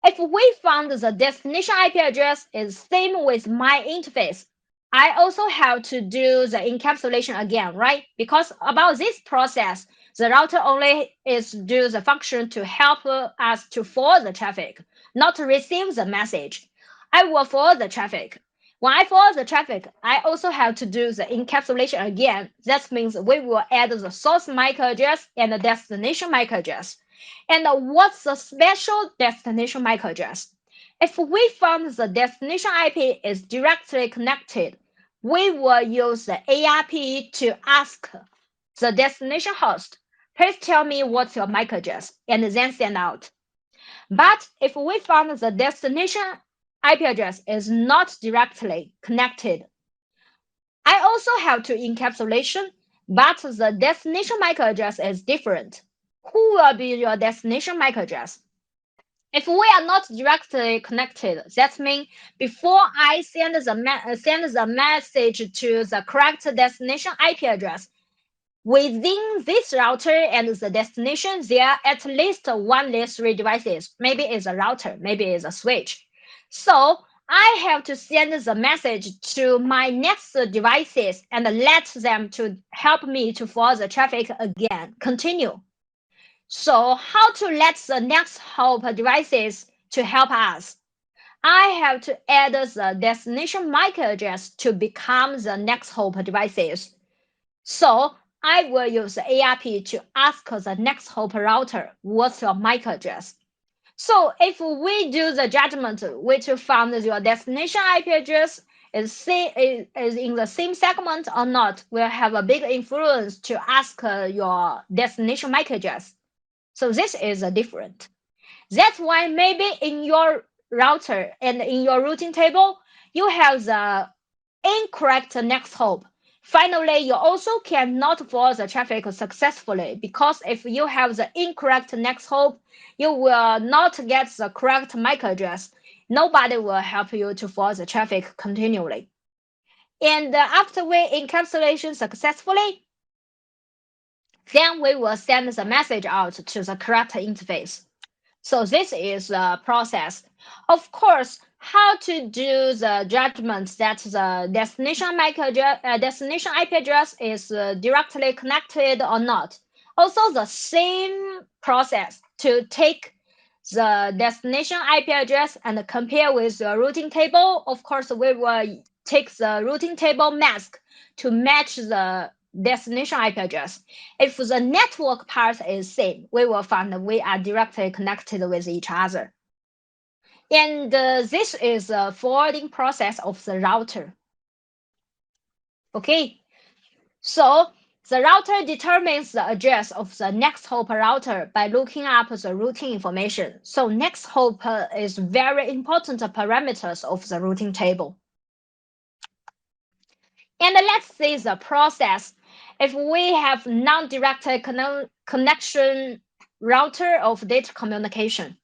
A: If we found the destination IP address is same with my interface, I also have to do the encapsulation again, right? Because about this process, the router only is do the function to help us to forward the traffic, not to receive the message. I will forward the traffic. When I forward the traffic, I also have to do the encapsulation again. That means we will add the source MAC address and the destination MAC address. And what's the special destination MAC address? If we found the destination IP is directly connected, we will use the ARP to ask the destination host, please tell me what's your MAC address, and then send out. But if we found the destination IP address is not directly connected, I also have to encapsulation, but the destination MAC address is different. Who will be your destination MAC address? If we are not directly connected, that means before I send the message to the correct destination IP address, within this router and the destination, there are at least one layer 3 devices. Maybe it's a router, maybe it's a switch. So I have to send the message to my next devices and let them to help me to forward the traffic again. Continue. So how to let the next hop devices to help us? I have to add the destination MAC address to become the next hop devices. So I will use the ARP to ask the next hop router, what's your MAC address? So if we do the judgment which found your destination IP address is in the same segment or not, will have a big influence to ask your destination MAC address. So this is different. That's why maybe in your router and in your routing table, you have the incorrect next hop. Finally, you also cannot forward the traffic successfully because if you have the incorrect next hop, you will not get the correct MAC address. Nobody will help you to follow the traffic continually. And after we encapsulation successfully, then we will send the message out to the correct interface. So this is the process. Of course, how to do the judgment that the destination IP address is directly connected or not. Also, the same process to take the destination IP address and compare with the routing table. Of course, we will take the routing table mask to match the destination IP address. If the network part is same, we will find we are directly connected with each other. And this is the forwarding process of the router. Okay, so the router determines the address of the next hop router by looking up the routing information. So next hop is very important parameters of the routing table. And let's see the process. If we have non-direct connection router of data communication.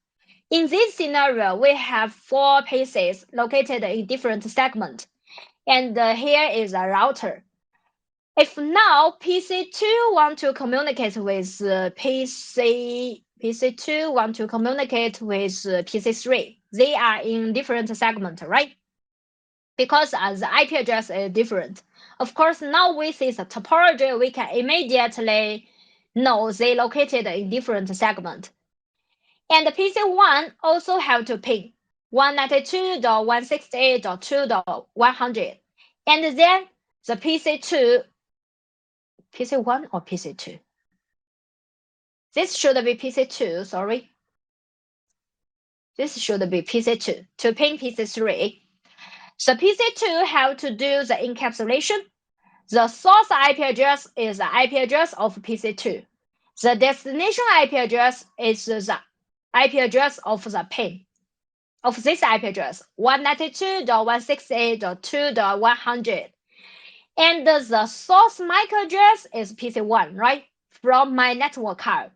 A: In this scenario, we have 4 pieces located in different segments. And here is a router. If now PC2 want to communicate with PC2 want to communicate with PC3, they are in different segments, right? Because the IP address is different. Of course, now with this topology, we can immediately know they located in different segments. And PC1 also have to ping 192.168.2.100. And then the PC1 or PC2? This should be PC2, sorry. This should be PC2 to ping PC3. The PC2 have to do the encapsulation. The source IP address is the IP address of PC2. The destination IP address is the IP address of the ping of this IP address 192.168.2.100. And the source MAC address is PC1, right? From my network card.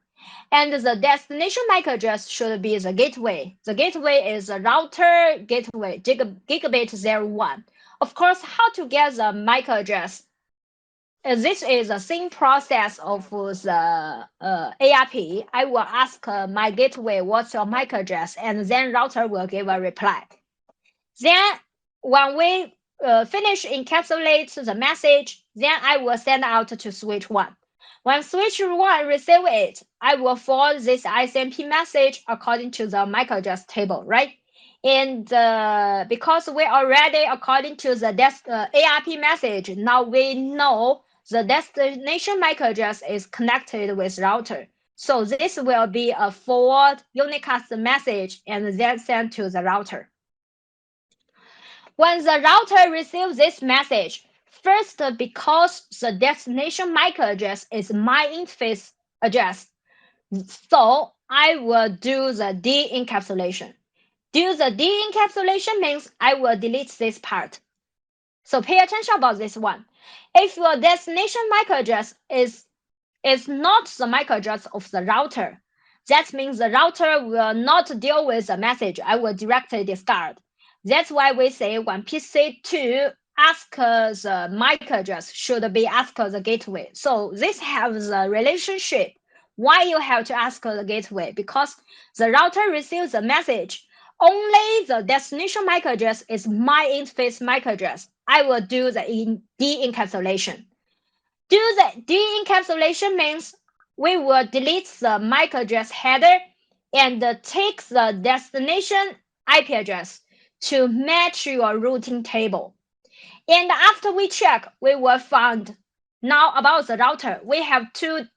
A: And the destination MAC address should be the gateway. The gateway is the router gateway gigabit 01. Of course, how to get the MAC address? This is the same process of the ARP. I will ask my gateway what's your MAC address, and then router will give a reply. Then when we finish encapsulate the message, then I will send out to switch 1. When switch 1 receive it, I will forward this ICMP message according to the MAC address table, right? And because we already according to the ARP message, now we know the destination MAC address is connected with router. So this will be a forward unicast message and then sent to the router. When the router receives this message, first, because the destination MAC address is my interface address, so I will do the de-encapsulation. Do the de-encapsulation means I will delete this part. So pay attention about this one. If your destination MAC address is not the MAC address of the router, that means the router will not deal with the message. I will directly discard. That's why we say when PC2 ask the MAC address should be asked the gateway. So this has a relationship. Why you have to ask the gateway? Because the router receives the message. Only the destination MAC address is my interface MAC address. I will do the de-encapsulation. Do the de-encapsulation means we will delete the MAC address header and take the destination IP address to match your routing table. And after we check, we will find now about the router. We have 2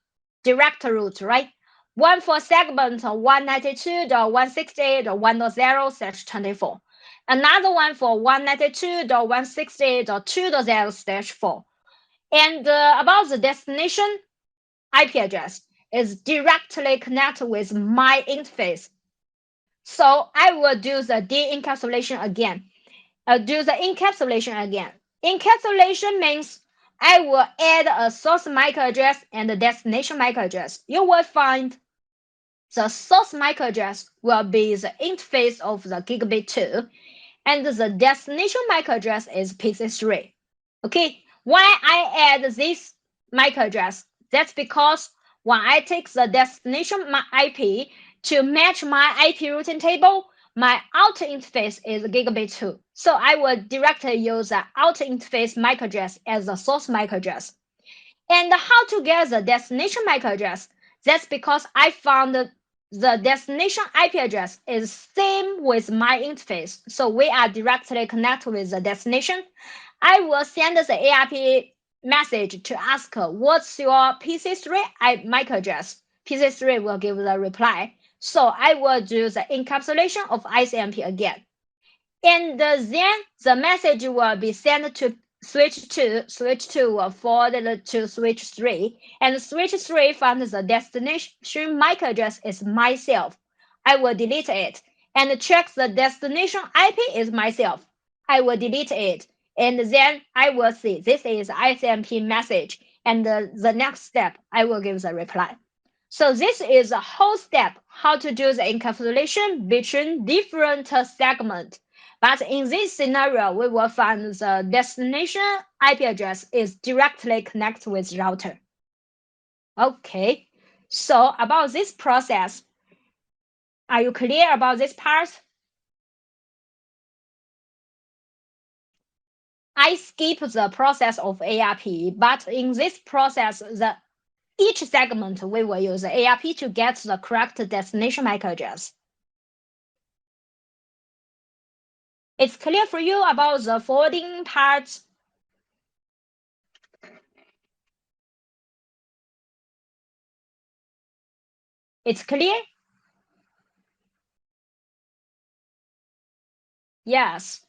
A: direct routes, right? One for segment 192.168.1.0/24. Another one for 192.168.2.0/4. And about the destination IP address is directly connected with my interface. So I will do the de-encapsulation again. Encapsulation means I will add a source MAC address and a destination MAC address. You will find the source MAC address will be the interface of the gigabit 2, and the destination MAC address is PC3. Okay, why I add this MAC address? That's because when I take the destination IP to match my IP routing table, my outer interface is gigabit 2. So I will directly use the outer interface MAC address as the source MAC address. And how to get the destination MAC address? That's because I found the destination IP address is same with my interface. So we are directly connected with the destination. I will send the ARP message to ask what's your PC3 MAC address. PC3 will give the reply. So I will do the encapsulation of ICMP again. And then the message will be sent to switch 2 will forward to switch 3, and switch 3 finds the destination MAC address is myself. I will delete it, and check the destination IP is myself. I will delete it, and then I will see this is ICMP message, and the next step, I will give the reply. So this is a whole step how to do the encapsulation between different segments. But in this scenario, we will find the destination IP address is directly connected with router. Okay, so about this process, are you clear about this part? I skip the process of ARP, but in this process, each segment we will use the ARP to get the correct destination MAC address. It's clear for you about the forwarding part? It's clear? Yes.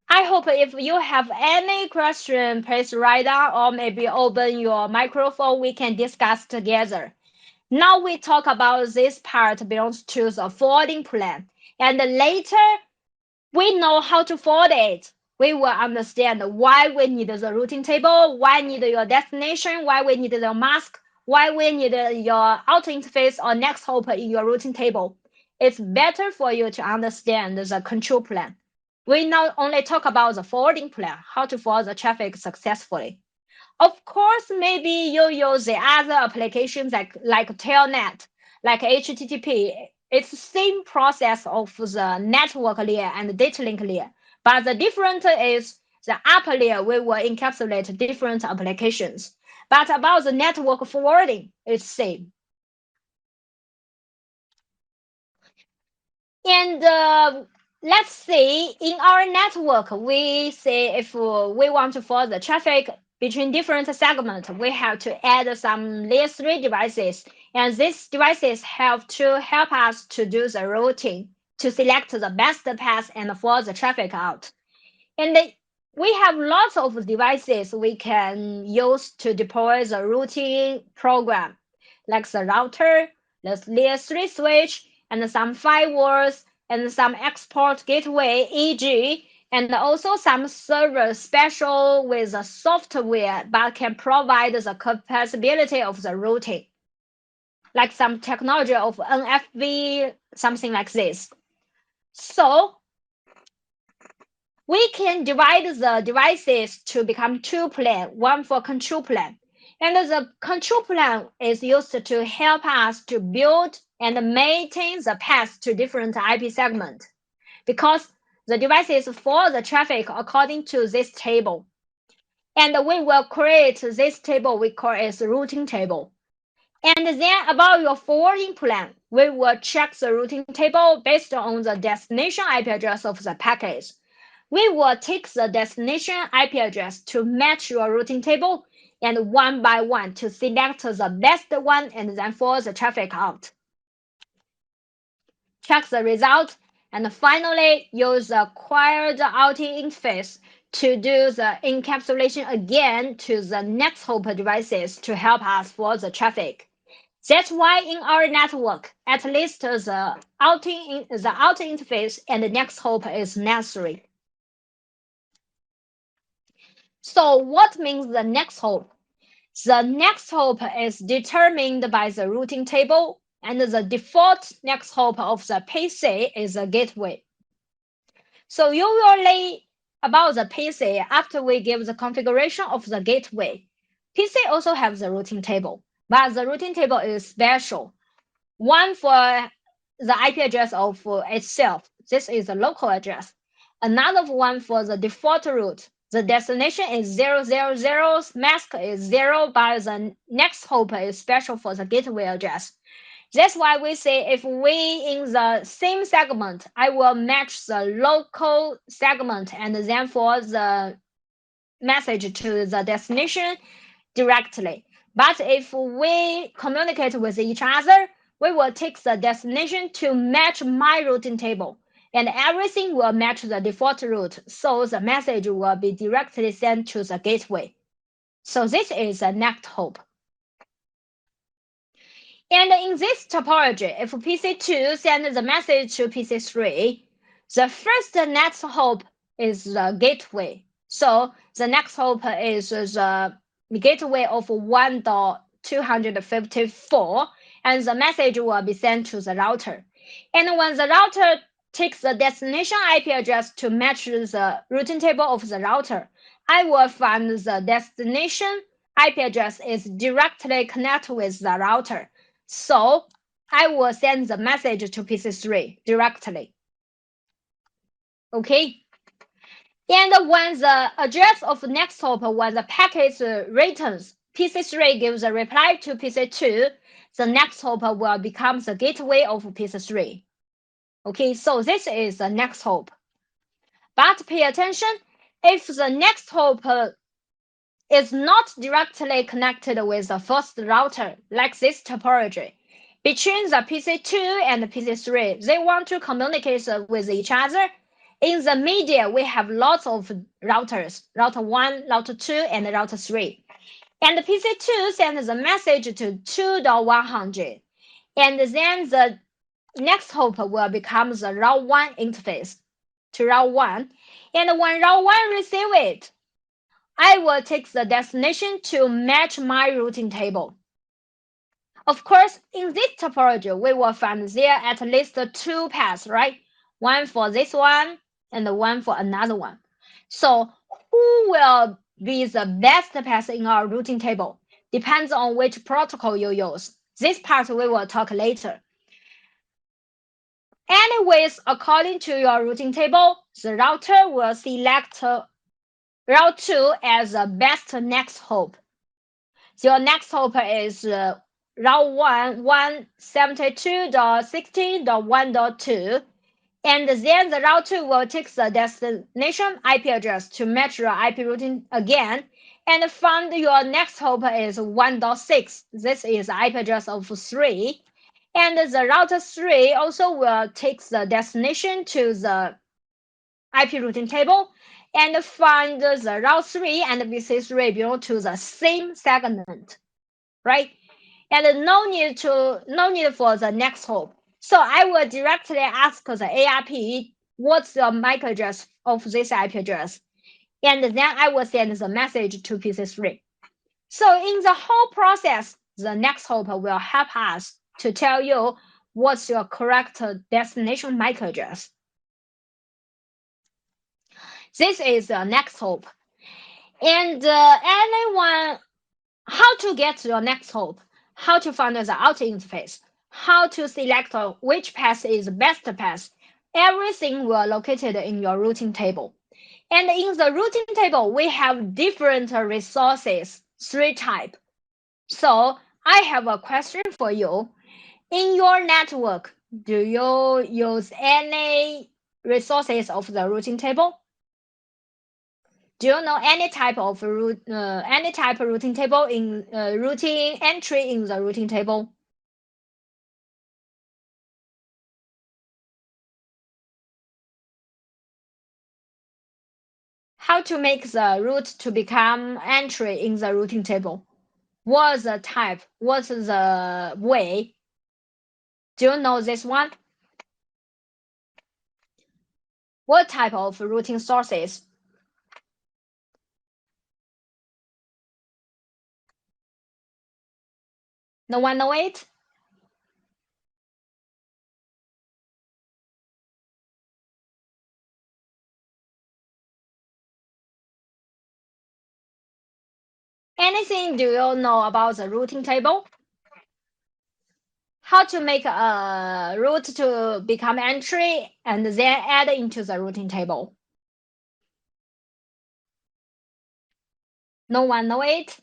A: I hope if you have any question, please write down or maybe open your microphone. We can discuss together. Now we talk about this part belongs to the forwarding plan. And later we know how to forward it. We will understand why we need the routing table, why need your destination, why we need your mask, why we need your outer interface or next hop in your routing table. It's better for you to understand the control plan. We now only talk about the forwarding plan, how to forward the traffic successfully. Of course, maybe you use the other applications like Telnet, like HTTP. It's the same process of the network layer and data link layer, but the difference is the upper layer we will encapsulate different applications. But about the network forwarding, it's same. And let's say in our network, we say if we want to forward the traffic between different segments, we have to add some layer 3 devices. And these devices have to help us to do the routing, to select the best path and forward the traffic out. And we have lots of devices we can use to deploy the routing program, like the router, the layer 3 switch, and some firewalls, and some export gateway, e.g., and also some servers special with the software but can provide the compatibility of the routing, like some technology of NFV, something like this. So we can divide the devices to become two plane, one for control plane. And the control plane is used to help us to build and maintain the path to different IP segments, because the devices forward the traffic according to this table. And we will create this table, we call it routing table. And then about your forwarding plan, we will check the routing table based on the destination IP address of the package. We will take the destination IP address to match your routing table and one by one to select the best one and then forward the traffic out. Check the result, and finally use the acquired outing interface to do the encapsulation again to the next hop devices to help us forward the traffic. That's why in our network, at least the outer interface and the next hop is necessary. So what means the next hop? The next hop is determined by the routing table. and the default next hop of the PC is a gateway. So usually about the PC, after we give the configuration of the gateway, PC also has the routing table, but the routing table is special. One for the IP address of itself. This is a local address. Another one for the default route. The destination is 000, mask is 0, but the next hop is special for the gateway address. That's why we say if we in the same segment, I will match the local segment and then for the message to the destination directly. But if we communicate with each other, we will take the destination to match my routing table, and everything will match the default route, so the message will be directly sent to the gateway. So this is a next hop. And in this topology, if PC2 sends the message to PC3, the first next hop is the gateway. So the next hop is the gateway of 1.254, and the message will be sent to the router. And when the router takes the destination IP address to match the routing table of the router, I will find the destination IP address is directly connected with the router. So I will send the message to PC3 directly. Okay. And when the address of next hop, when the packet returns, PC3 gives a reply to PC2, the next hop will become the gateway of PC3. Okay, so this is the next hop. But pay attention, if the next hop is not directly connected with the first router, like this topology, between the PC2 and the PC3, they want to communicate with each other. In the media, we have lots of routers, router 1, router 2, and router 3. And the PC2 sends the message to 2.100. And then the next hop will become the route 1 interface to route 1. And when route 1 receives it, I will take the destination to match my routing table. Of course, in this topology, we will find there at least two paths, right? One for this one and one for another one. So who will be the best path in our routing table? Depends on which protocol you use. This part we will talk later. Anyways, according to your routing table, the router will select route 2 as the best next hop. Your next hop is route 1, 172.16.1.2, and then the route 2 will take the destination IP address to match your IP routing again, and find your next hop is 1.6. This is the IP address of 3. And the router 3 also will take the destination to the IP routing table and find the route 3 and PC3 belong to the same segment, right? And no need for the next hop. So I will directly ask the ARP what's the MAC address of this IP address, and then I will send the message to PC3. So in the whole process, the next hop will help us to tell you what's your correct destination MAC address. This is the next hop. And anyone, how to get your next hop, how to find the outer interface, how to select which path is the best path, everything will located in your routing table. And in the routing table, we have different resources, 3 types. So I have a question for you. In your network, do you use any resources of the routing table? Do you know any type of routing table in routing entry in the routing table? How to make the route to become entry in the routing table? What's the type? What's the way? Do you know this one? What type of routing sources? No one know it? Anything do you know about the routing table? How to make a route to become entry and then add into the routing table? No one know it?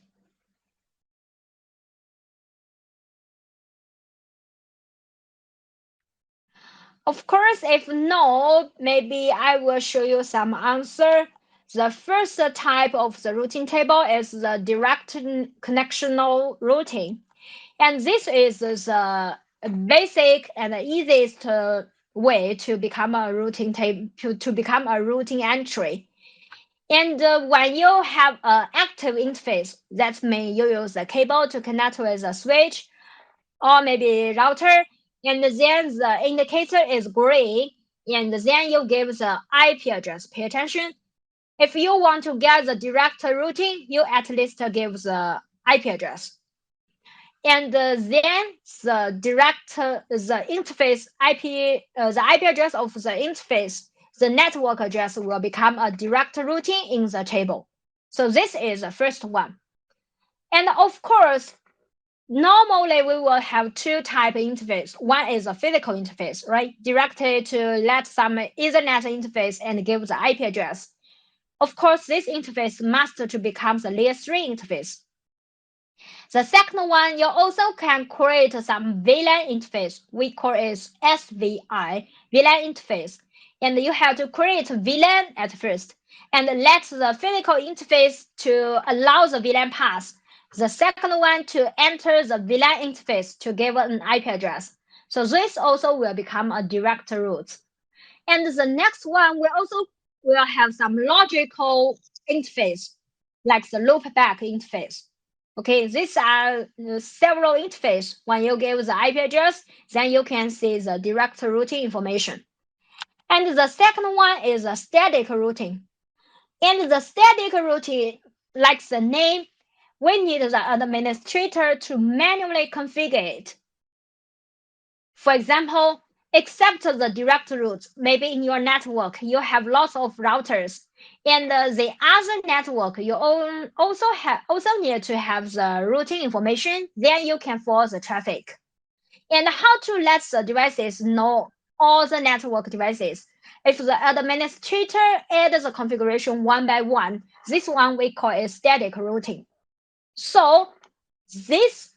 A: Of course, if no, maybe I will show you some answer. The first type of the routing table is the direct connectional routing. And this is the basic and easiest way to become a routing table to become a routing entry. And when you have an active interface, that means you use a cable to connect with a switch or maybe router, and then the indicator is green, and then you give the IP address. Pay attention. If you want to get the direct routing, you at least give the IP address. And then the interface the IP address of the interface, the network address will become a direct routing in the table. So this is the first one. And of course, normally we will have two type interface. One is a physical interface, right? Directed to let some Ethernet interface and give the IP address. Of course, this interface must to become the layer 3 interface. The second one, you also can create some VLAN interface. We call it SVI, VLAN interface. And you have to create VLAN at first and let the physical interface to allow the VLAN path. The second one to enter the VLAN interface to give an IP address. So this also will become a direct route. And the next one will have some logical interface, like the loopback interface. Okay, these are several interface. When you give the IP address, then you can see the direct routing information. And the second one is a static routing. And the static routing, like the name, we need the administrator to manually configure it. For example, except the direct route, maybe in your network, you have lots of routers. And the other network, you also need to have the routing information. Then you can follow the traffic. And how to let the devices know all the network devices. If the administrator adds the configuration one by one, this one we call it static routing. So this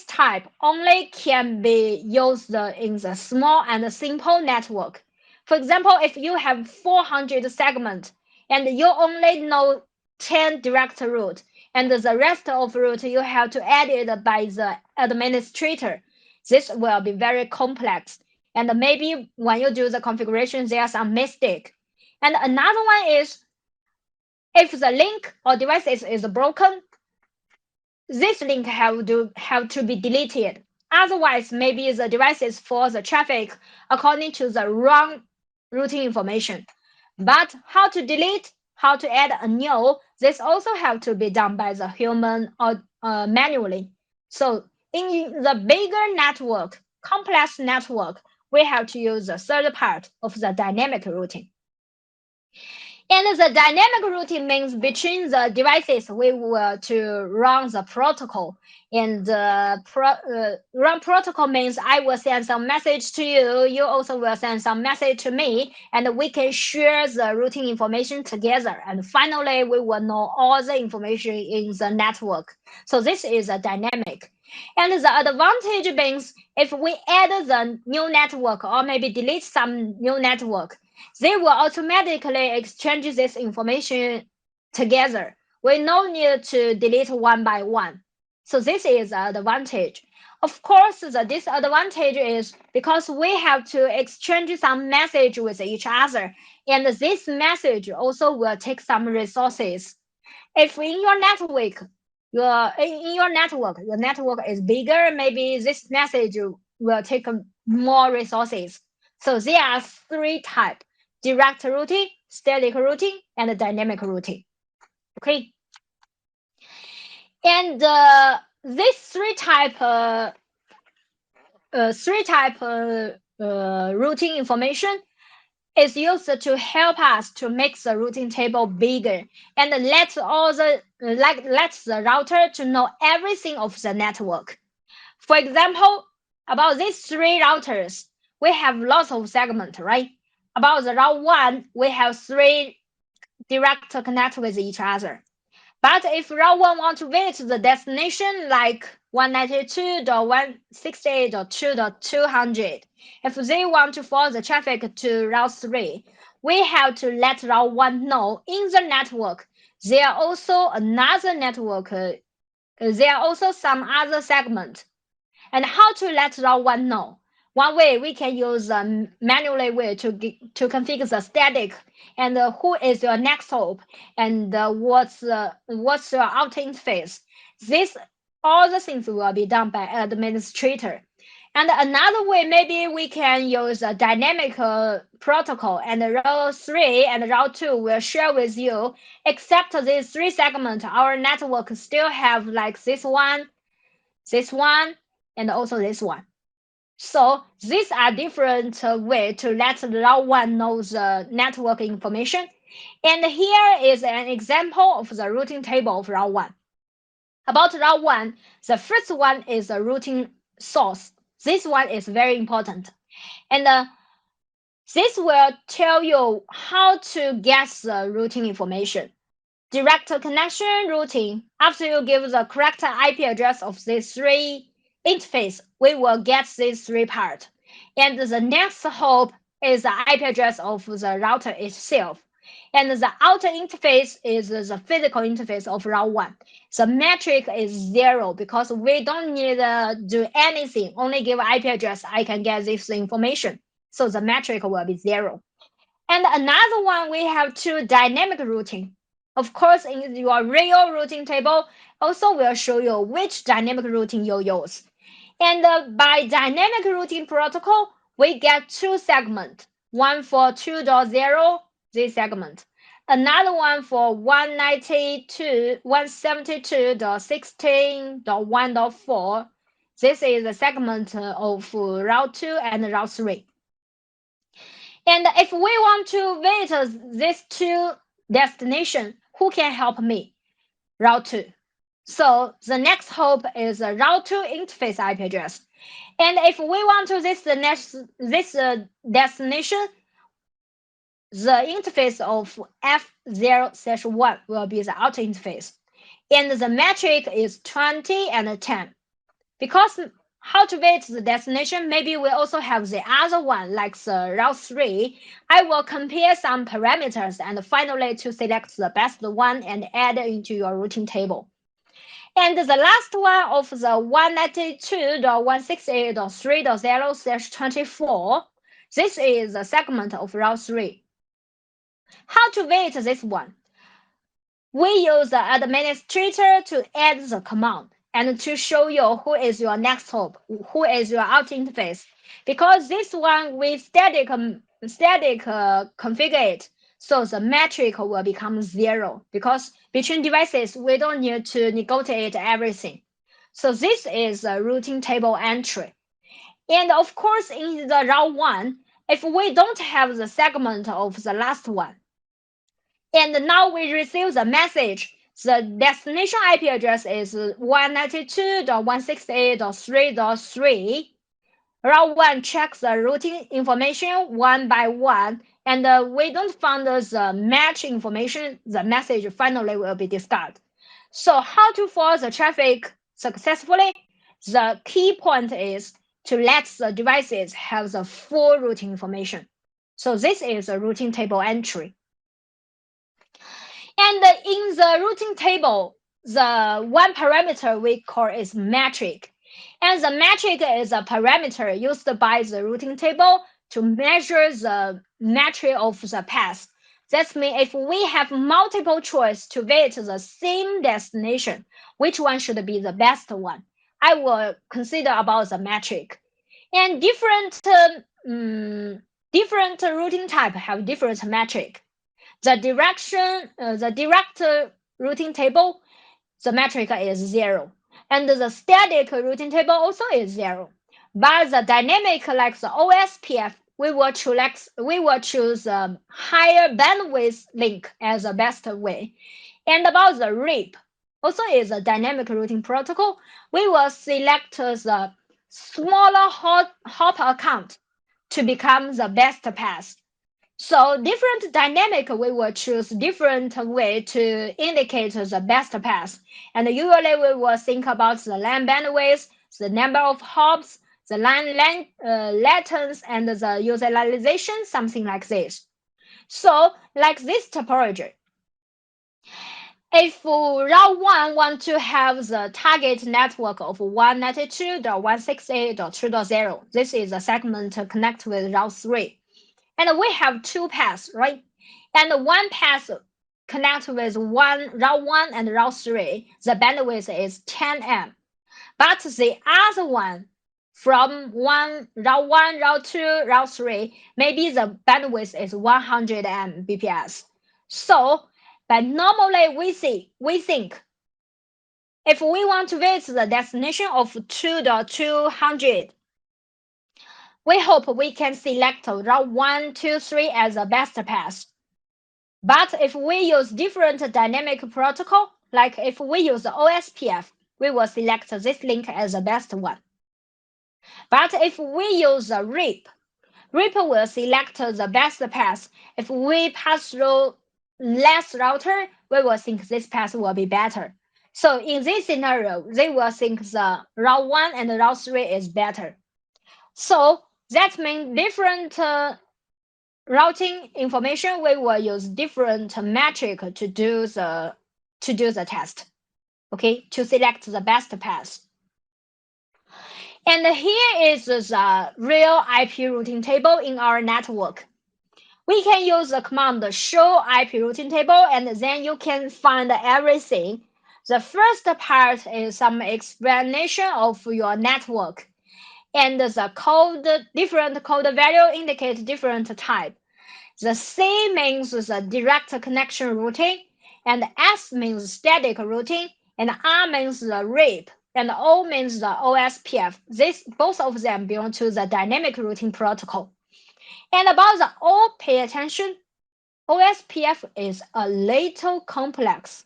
A: type only can be used in the small and simple network. For example, if you have 400 segments and you only know 10 direct route, and the rest of route you have to add it by the administrator, this will be very complex. And maybe when you do the configuration, there's some mistake. And another one is if the link or device is broken, this link have to be deleted. Otherwise, maybe the devices for the traffic according to the wrong routing information. But how to delete, how to add a new, this also have to be done by the human or manually. So in the bigger network, complex network, we have to use the third part of the dynamic routing. And the dynamic routing means between the devices, we will to run the protocol. And run protocol means I will send some message to you. You also will send some message to me, and we can share the routing information together. And finally, we will know all the information in the network. So this is a dynamic. And the advantage means if we add the new network or maybe delete some new network, they will automatically exchange this information together. We no need to delete one by one. So this is an advantage. Of course, the disadvantage is because we have to exchange some message with each other, and this message also will take some resources. If in your network, your network is bigger, maybe this message will take more resources. So there are three types: direct routing, static routing, and dynamic routing. Okay. And these three type routing information is used to help us to make the routing table bigger and let the router to know everything of the network. For example, about these three routers, we have lots of segments, right? About the route 1, we have three direct connect with each other. But if route 1 want to visit the destination like 192.168.2.200, if they want to follow the traffic to route 3, we have to let route 1 know in the network there are also another network, there are also some other segment. And how to let route 1 know? One way we can use a manually way to configure the static and who is your next hop and what's your outer interface. This all the things will be done by administrator. And another way, maybe we can use a dynamic protocol, and route 3 and route 2 will share with you, except these three segments, our network still have like this one, and also this one. So these are different ways to let route 1 know the network information. And here is an example of the routing table of route 1. About route 1, the first one is a routing source. This one is very important. And this will tell you how to get the routing information. Direct connection routing. After you give the correct IP address of these three interface, we will get these three parts. And the next hop is the IP address of the router itself. And the outer interface is the physical interface of route 1. The metric is 0 because we don't need to do anything, only give IP address, I can get this information. So the metric will be 0. And another one, we have two dynamic routing. Of course, in your real routing table, also will show you which dynamic routing you use. And by dynamic routing protocol, we get two segments. One for 2.0, this segment. Another one for 172.16.1.4. This is the segment of route 2 and route 3. And if we want to visit these two destinations, who can help me? Route 2. So the next hop is a route 2 interface IP address. And if we want to this destination, the interface of F0/1 will be the outer interface. And the metric is 20 and 10. Because how to visit the destination, maybe we also have the other one like the route 3. I will compare some parameters and finally to select the best one and add it into your routing table. And the last one of the 192.168.3.0/24, this is the segment of route 3. How to visit this one? We use the administrator to add the command and to show you who is your next hop, who is your out interface. Because this one we static configure it, so the metric will become 0. Because between devices, we don't need to negotiate everything. So this is a routing table entry. And of course, in the route 1, if we don't have the segment of the last one, and now we receive the message. The destination IP address is 192.168.3.3. Route 1 checks the routing information one by one, and we don't find the match information. The message finally will be discarded. So how to follow the traffic successfully? The key point is to let the devices have the full routing information. So this is a routing table entry. And in the routing table, the one parameter we call is metric. And the metric is a parameter used by the routing table to measure the metric of the path. That means if we have multiple choice to visit the same destination, which one should be the best one? I will consider about the metric. And different routing type have different metric. The direct routing table, the metric is 0. And the static routing table also is 0. But the dynamic, like the OSPF, we will choose a higher bandwidth link as the best way. And about the RIP, also is a dynamic routing protocol. We will select the smaller hop account to become the best path. So different dynamic, we will choose different way to indicate the best path. And usually we will think about the line bandwidth, the number of hops, the line latence, and the utilization, something like this. So like this topology. If route 1 want to have the target network of 192.168.2.0, this is a segment to connect with route 3. And we have two paths, right? And one path connect with route 1 and route 3. The bandwidth is 10 M. But the other one from route 1, route 2, route 3, maybe the bandwidth is 100 Mbps. So, but normally we think if we want to visit the destination of 2.200, we hope we can select route 1, 2, 3 as the best path. But if we use different dynamic protocol, like if we use OSPF, we will select this link as the best one. But if we use RIP, RIP will select the best path. If we pass through less router, we will think this path will be better. So in this scenario, they will think the route 1 and route 3 is better. So that means different routing information, we will use different metric to do the test. Okay, to select the best path. And here is the real IP routing table in our network. We can use the command show IP routing table, and then you can find everything. The first part is some explanation of your network, and the code, different code value indicate different type. The C means the direct connection routing, and S means static routing, and R means the RIP, and O means the OSPF. Both of them belong to the dynamic routing protocol. And about the O, pay attention. OSPF is a little complex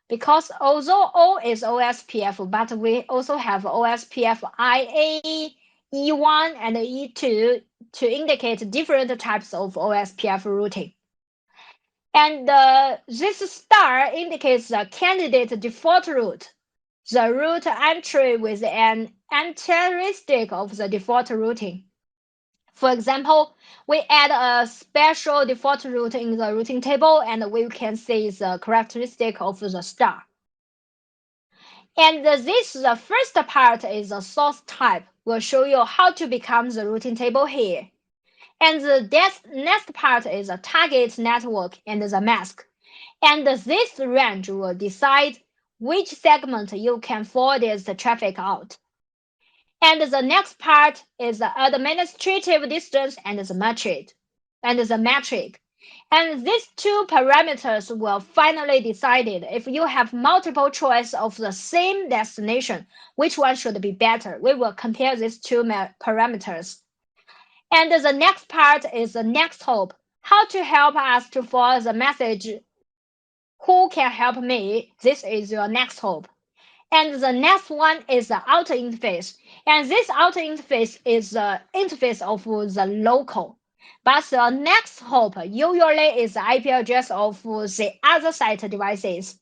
A: because although O is OSPF, but we also have OSPF IA, E1, and E2 to indicate different types of OSPF routing. And this star indicates the candidate default route, the route entry with an characteristic of the default routing. For example, we add a special default route in the routing table, and we can see the characteristic of the star. And the first part is the source type. We'll show you how to become the routing table here. And the next part is a target network and the mask. And this range will decide which segment you can forward the traffic out. And the next part is the administrative distance and the metric. And these two parameters will finally decide if you have multiple choice of the same destination, which one should be better. We will compare these two parameters. And the next part is the next hope. How to help us to forward the message. Who can help me? This is your next hope. And the next one is the outer interface. And this outer interface is the interface of the local. But the next hop usually is the IP address of the other site devices.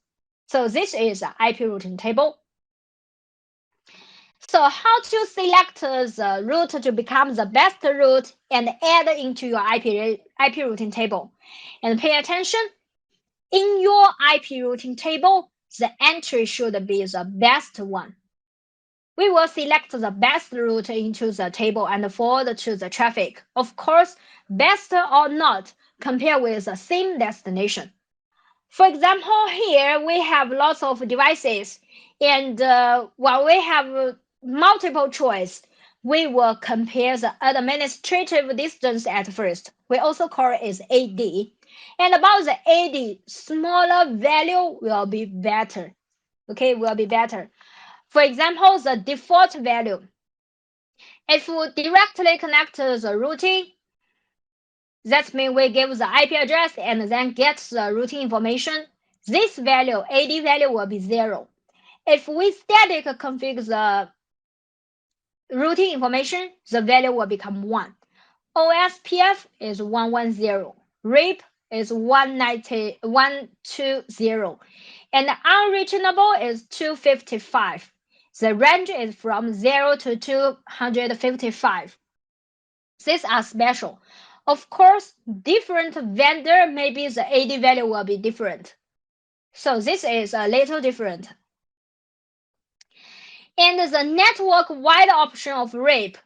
A: So this is the IP routing table. So how to select the route to become the best route and add into your IP routing table. And pay attention, in your IP routing table, the entry should be the best one. We will select the best route into the table and forward to the traffic. Of course, best or not, compare with the same destination. For example, here we have lots of devices, and while we have multiple choice, we will compare the administrative distance at first. We also call it AD. And about the AD, smaller value will be better. Okay, will be better. For example, the default value. If we directly connect the routing, That means we give the IP address and then get the routing information. This value, AD value, will be 0. If we static configure the routing information, the value will become 1. OSPF is 110. RAP is 120, and unreachable is 255. The range is from 0 to 255. These are special. Of course, different vendor, maybe the AD value will be different. So this is a little different. And the network wide option of RAP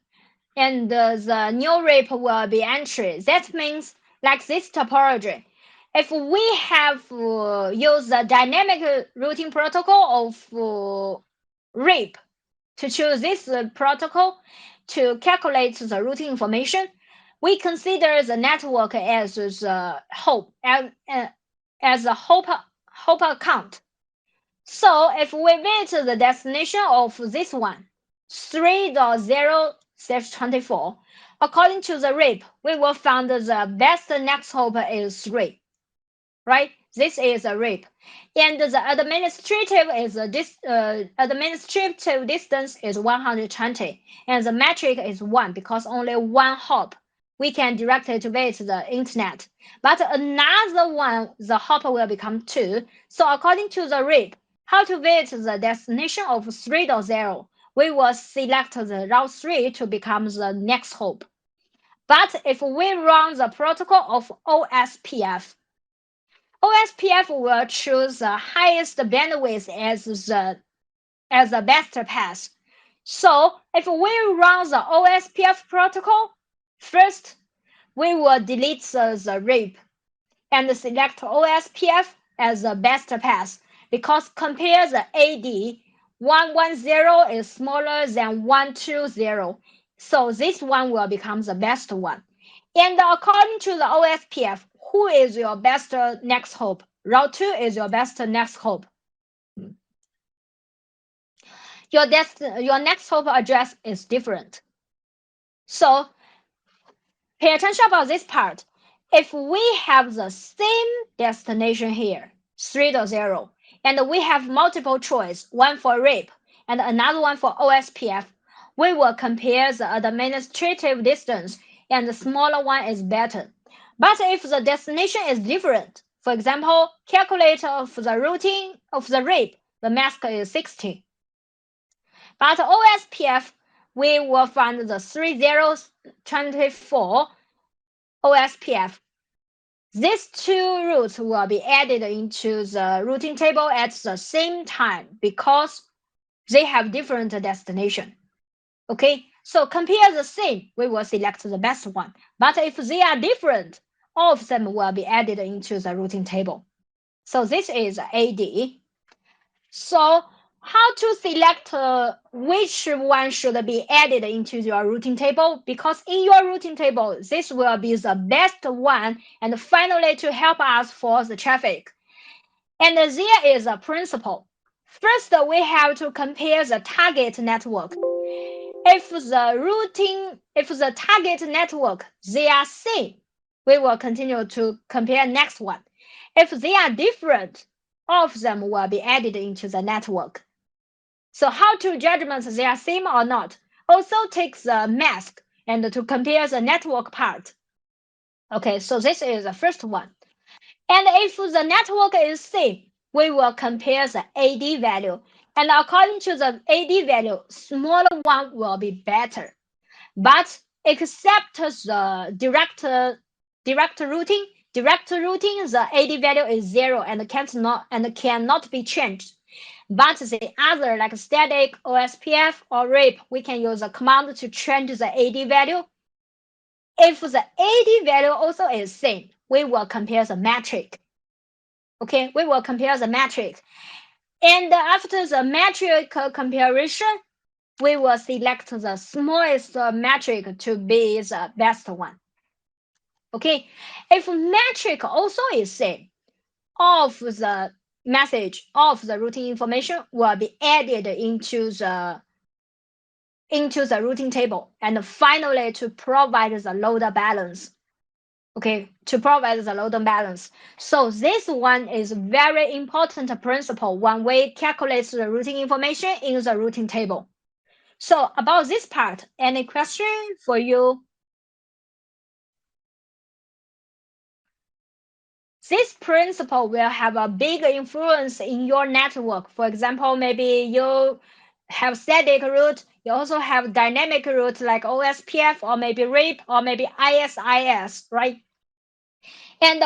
A: and the new RAP will be entry. That means like this topology. If we have used the dynamic routing protocol of RAP to choose this protocol to calculate the routing information, we consider the network as the hope as a hope account. So if we visit the destination of this one, 3.0/24, according to the RAP, we will find the best next hop is 3, right? This is a RAP. And the administrative distance is 120, and the metric is 1 because only one hop. We can directly visit the internet. But another one, the hop will become 2. So according to the RAP, how to visit the destination of 3.0, we will select the route 3 to become the next hop. But if we run the protocol of OSPF, OSPF will choose the highest bandwidth as the best path. So if we run the OSPF protocol, first we will delete the RAP and select OSPF as the best path because compare the AD, 110 is smaller than 120. So this one will become the best one. And according to the OSPF, who is your best next hop? Route 2 is your best next hop. Your next hop address is different. So pay attention about this part. If we have the same destination here, 3.0, and we have multiple choice, one for RAP and another one for OSPF, we will compare the administrative distance and the smaller one is better. But if the destination is different, for example, calculator of the routing of the RAP, the mask is 60. But OSPF, we will find the 3024 OSPF. These two routes will be added into the routing table at the same time because they have different destination. Okay, so compare the same, we will select the best one. But if they are different, all of them will be added into the routing table. So this is AD. So how to select which one should be added into your routing table? Because in your routing table, this will be the best one and finally to help us for the traffic. And there is a principle. First, we have to compare the target network. If the target network, they are same, we will continue to compare next one. If they are different, all of them will be added into the network. So how to judgment they are same or not? Also take the mask and to compare the network part. Okay, so this is the first one. And if the network is same, we will compare the AD value. And according to the AD value, smaller one will be better. But except the direct routing, the AD value is 0 and cannot be changed. But the other like static, OSPF, or RAP, we can use a command to change the AD value. If the AD value also is same, we will compare the metric. Okay, we will compare the metric. And after the metric comparison, we will select the smallest metric to be the best one. Okay, if metric also is same, all of the message, all of the routing information will be added into the routing table and finally to provide the load balance. okay, to provide the load balance. So this one is very important principle when we calculate the routing information in the routing table. So about this part, any question for you? This principle will have a big influence in your network. For example, maybe you have static route, you also have dynamic route like OSPF or maybe RIP or maybe ISIS, right? And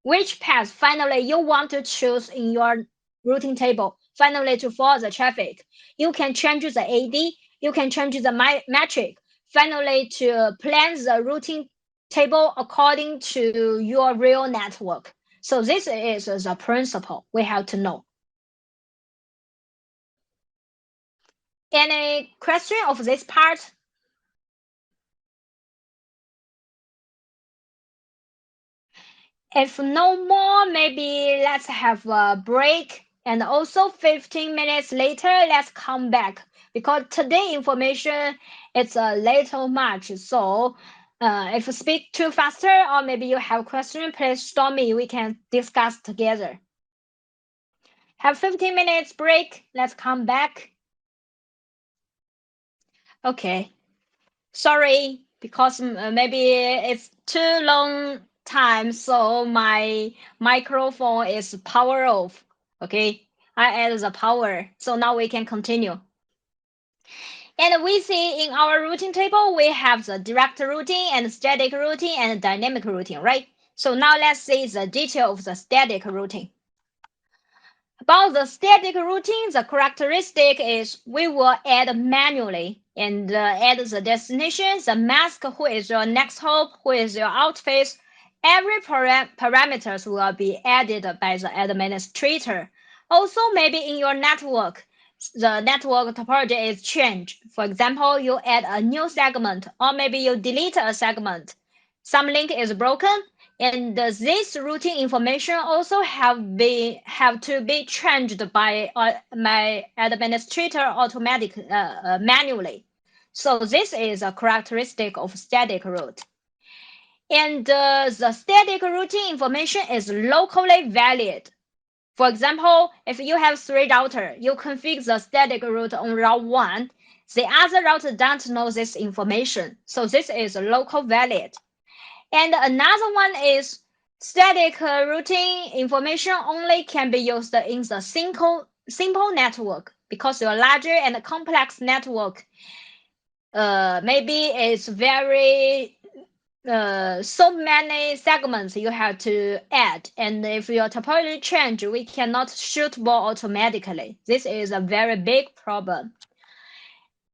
A: which path finally you want to choose in your routing table, finally to follow the traffic. You can change the AD, you can change the metric, finally to plan the routing table according to your real network. So this is the principle we have to know. Any question of this part? If no more, maybe let's have a break. And also 15 minutes later, let's come back. Because today information it's a little much. So if you speak too faster or maybe you have question, please stop me. We can discuss together. Have 15 minutes break. Let's come back. Okay. Sorry, because maybe it's too long time, so my microphone is power off. Okay, I add the power, so now we can continue. And we see in our routing table, we have the direct routing and static routing and dynamic routing, right? So now let's see the detail of the static routing. About the static routing, the characteristic is we will add manually and add the destination, the mask, who is your next hop, who is your outface. Every parameters will be added by the administrator. Also, maybe in your network, the network topology is changed. For example, you add a new segment, or maybe you delete a segment. Some link is broken, and this routing information also have to be changed by my administrator manually. So this is a characteristic of static route. And the static routing information is locally valid. For example, if you have 3 routers, you configure the static route on route 1. The other router don't know this information, so this is local valid. And another one is static routing information only can be used in the simple network, because your larger and complex network maybe it's very so many segments you have to add, and if your topology change, we cannot shoot ball automatically. This is a very big problem.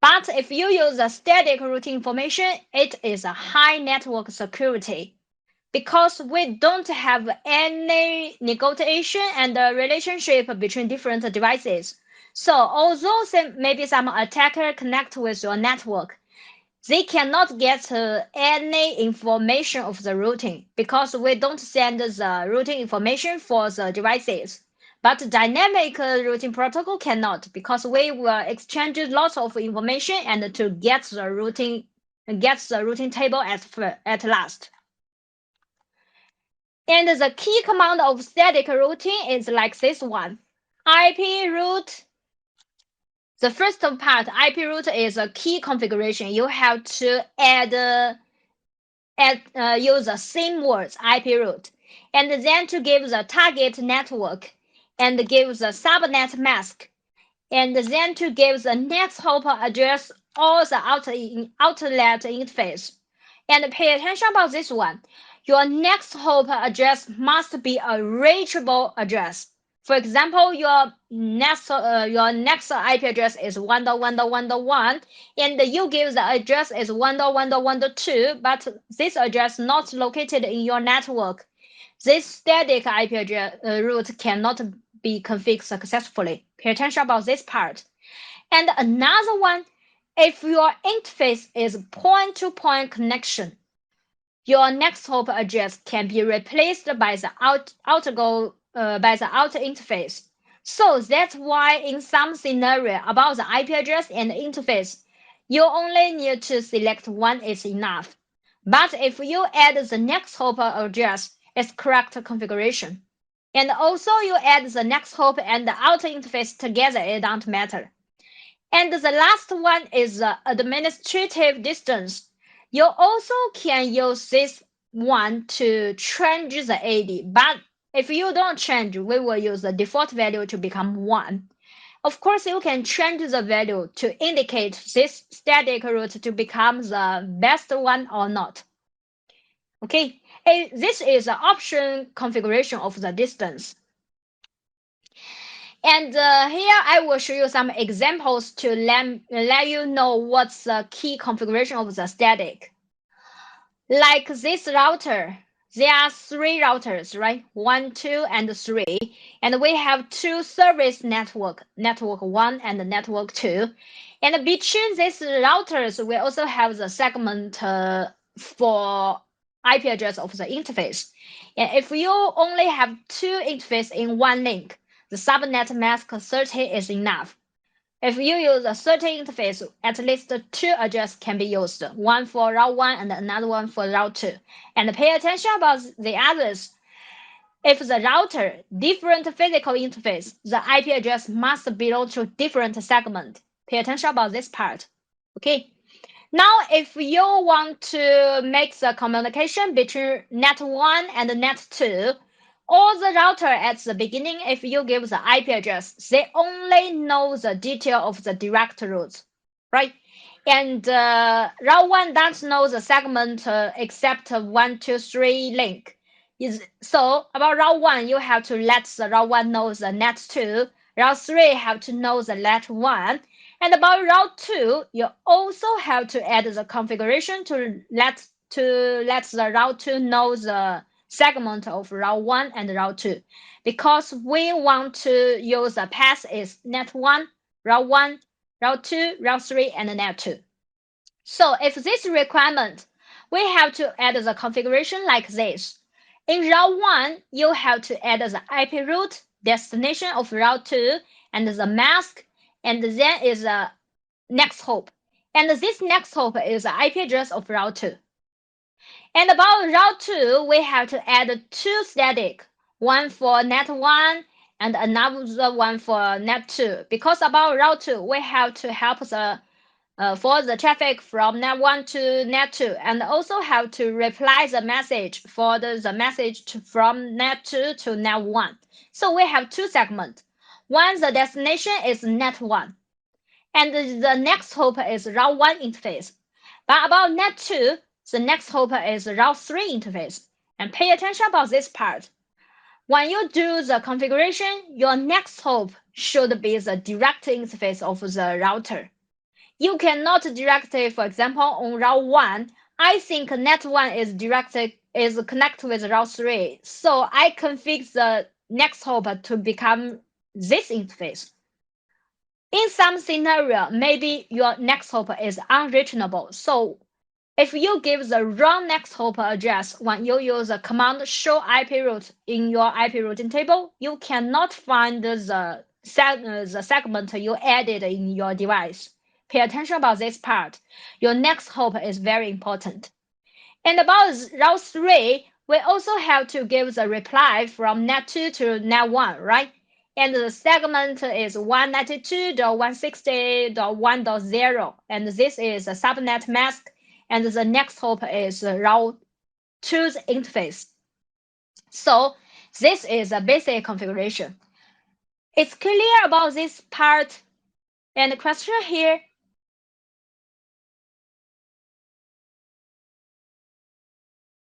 A: But if you use the static routing information, it is a high network security, because we don't have any negotiation and relationship between different devices. So although maybe some attacker connect with your network, they cannot get any information of the routing, because we don't send the routing information for the devices. But dynamic routing protocol cannot, because we will exchange lots of information and to get the routing table at last. And the key command of static routing is like this one. IP route. The first part, IP route, is a key configuration. You have to use the same words, IP route, and then to give the target network, and give the subnet mask, and then to give the next hop address or the outlet interface. And pay attention about this one. Your next hop address must be a reachable address. For example, your next IP address is 1.1.1.1, and you give the address is 1.1.1.2, but this address not located in your network. This static IP address route cannot be configured successfully. Pay attention about this part. And another one, if your interface is point-to-point connection, your next hop address can be replaced by the outer interface. So that's why in some scenario about the IP address and interface, you only need to select one is enough. But if you add the next hop address, it's correct configuration. And also you add the next hop and the outer interface together, it don't matter. And the last one is the administrative distance. You also can use this one to change the AD, but if you don't change, we will use the default value to become 1. Of course, you can change the value to indicate this static route to become the best one or not. Okay, this is the option configuration of the distance. And here I will show you some examples to let you know what's the key configuration of the static. Like this router, there are 3 routers, right? 1, 2, and 3. And we have 2 service network 1 and network 2. And between these routers, we also have the segment for IP address of the interface. And if you only have 2 interfaces in one link, the subnet mask 30 is enough. If you use a certain interface, at least 2 addresses can be used, one for route 1 and another one for route 2. And pay attention about the others. If the router different physical interface, the IP address must belong to different segment. Pay attention about this part. Okay. Now, if you want to make the communication between net 1 and net 2, all the router at the beginning, if you give the IP address, they only know the detail of the direct route, right? And route 1 doesn't know the segment except 1, 2, 3 link. So about route 1, you have to let the route 1 know the net 2. Route 3 have to know the net 1. And about route 2, you also have to add the configuration to let the route 2 know the segment of route 1 and route 2, because we want to use the path is net 1, route 2, route 3, and net 2. So if this requirement, we have to add the configuration like this. In route 1, you have to add the IP route, destination of route 2, and the mask, and then is a next hop. And this next hop is the IP address of route 2. And about route 2, we have to add 2 static, one for net 1 and another one for net 2. Because about route 2, we have to help for the traffic from net 1 to net 2, and also have to reply the message for the message from net 2 to net 1. So we have 2 segments. One, the destination is net 1, and the next hop is route 1 interface. But about net 2, the next hop is route 3 interface. And pay attention about this part. When you do the configuration, your next hop should be the direct interface of the router. You cannot directly, for example, on route 1, I think net 1 is connected with route 3. So I configure the next hop to become this interface. In some scenario, maybe your next hop is unreachable. So if you give the wrong next hop address when you use the command show IP route in your IP routing table, you cannot find the segment you added in your device. Pay attention about this part. Your next hop is very important. And about route 3, we also have to give the reply from net 2 to net 1, right? And the segment is 192.160.1.0, and this is a subnet mask, and the next hop is route 2's interface. So this is a basic configuration. It's clear about this part. And the question here,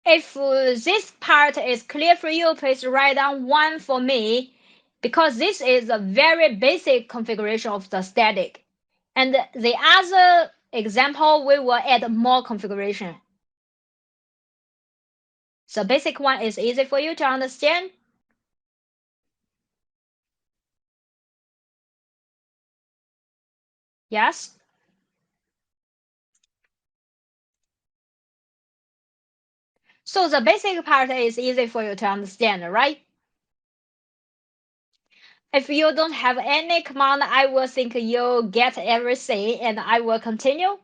A: if this part is clear for you, please write down 1 for me, because this is a very basic configuration of the static. And the other example, we will add more configuration. The basic one is easy for you to understand. Yes? So the basic part is easy for you to understand, right? If you don't have any command, I will think you get everything, and I will continue.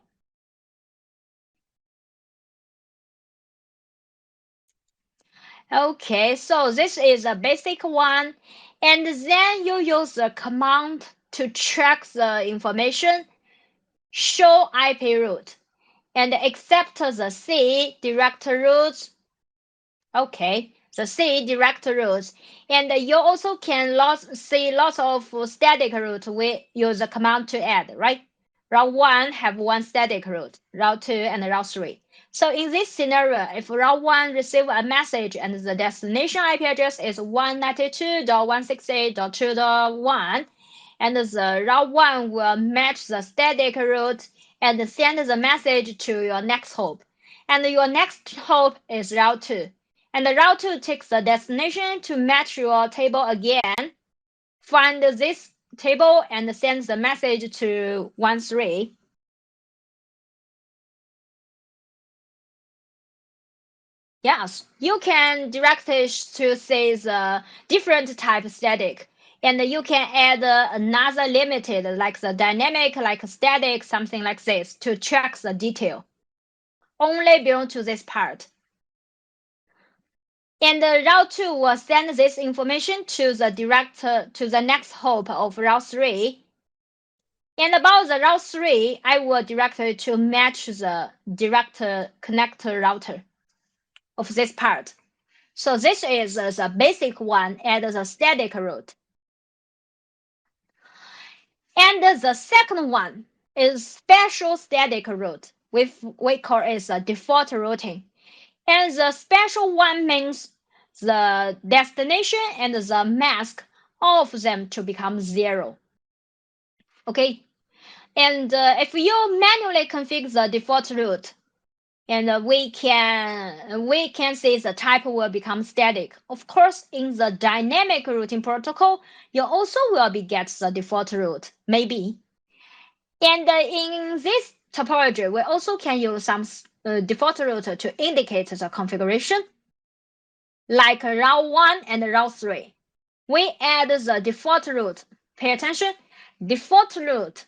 A: Okay, so this is a basic one. And then you use the command to track the information, show IP route, and accept the C direct routes. Okay, the C direct routes. And you also can see lots of static routes. We use the command to add, right? Route 1 have one static route, route 2 and route 3. So in this scenario, if route 1 receive a message and the destination IP address is 192.168.2.1, and the route 1 will match the static route and send the message to your next hop. And your next hop is route 2. And the route 2 takes the destination to match your table again, find this table and sends the message to 1.3. Yes, you can direct it to say the different type static. And you can add another limited like the dynamic, like static, something like this to track the detail. Only belong to this part. And route 2 will send this information to the next hop of route 3. And about the route 3, I will direct it to match the direct connector router of this part. So this is the basic one and the static route. And the second one is special static route. We call it the default routing. And the special one means the destination and the mask, all of them to become 0. Okay. And if you manually configure the default route, and we can say the type will become static. Of course, in the dynamic routing protocol, you also will be get the default route, maybe. And in this topology, we also can use some default route to indicate the configuration, like route 1 and route 3. We add the default route. Pay attention, default route.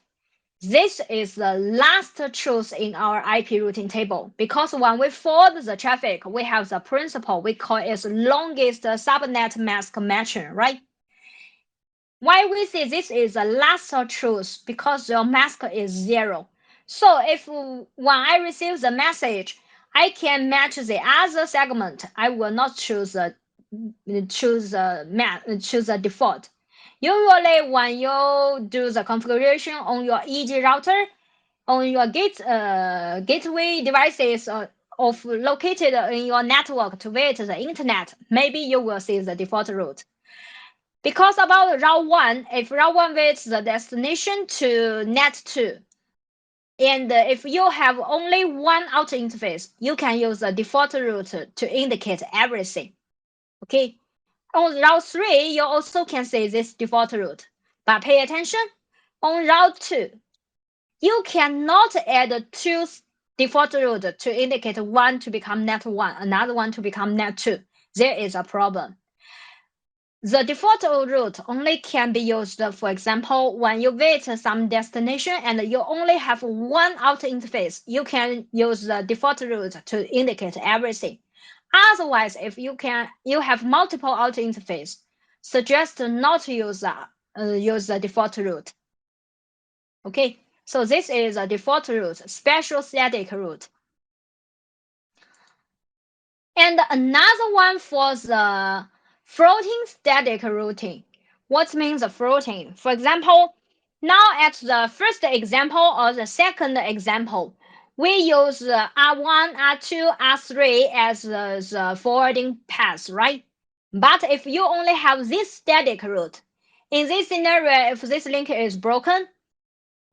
A: This is the last truth in our IP routing table because when we forward the traffic, we have the principle we call it longest subnet mask matching, right? Why we say this is the last truth? Because your mask is 0. So if when I receive the message, I can match the other segment. I will not choose the default. Usually, when you do the configuration on your EG router, on your gateway devices of located in your network to visit the internet, maybe you will see the default route. Because about route 1, if route 1 visits the destination to net 2, and if you have only one outer interface, you can use the default route to indicate everything. Okay. On route 3, you also can see this default route. But pay attention, on route 2, you cannot add two default route to indicate one to become net 1, another one to become net 2. There is a problem. The default route only can be used, for example, when you visit some destination and you only have one outer interface, you can use the default route to indicate everything. Otherwise, if you have multiple outer interface, suggest not to use the default route. Okay, so this is a default route, special static route. And another one for the floating static routing. What means floating? For example, now at the first example or the second example, we use R1, R2, R3 as the forwarding path, right? But if you only have this static route, in this scenario, if this link is broken,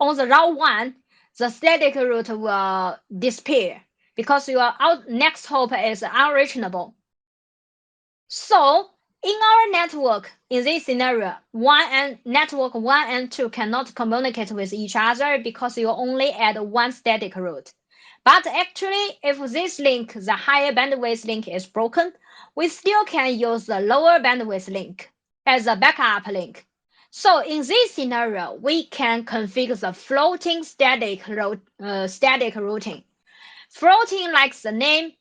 A: on the route 1, the static route will disappear because your next hop is unreachable. So in our network, in this scenario, network 1 and 2 cannot communicate with each other because you only add one static route. But actually, if this link, the higher bandwidth link is broken, we still can use the lower bandwidth link as a backup link. So in this scenario, we can configure the floating static routing. Floating, like the name,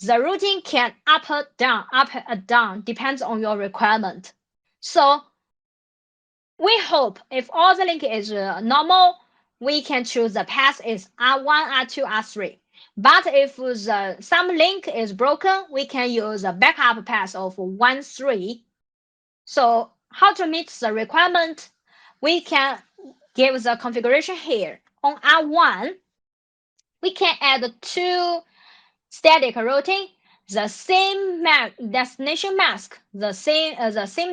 A: The routing can up or down, depends on your requirement. So we hope if all the link is normal, we can choose the path is R1, R2, R3. But if some link is broken, we can use a backup path of 1, 3. So how to meet the requirement? We can give the configuration here. On R1, we can add 2 static routing, the same destination mask, the same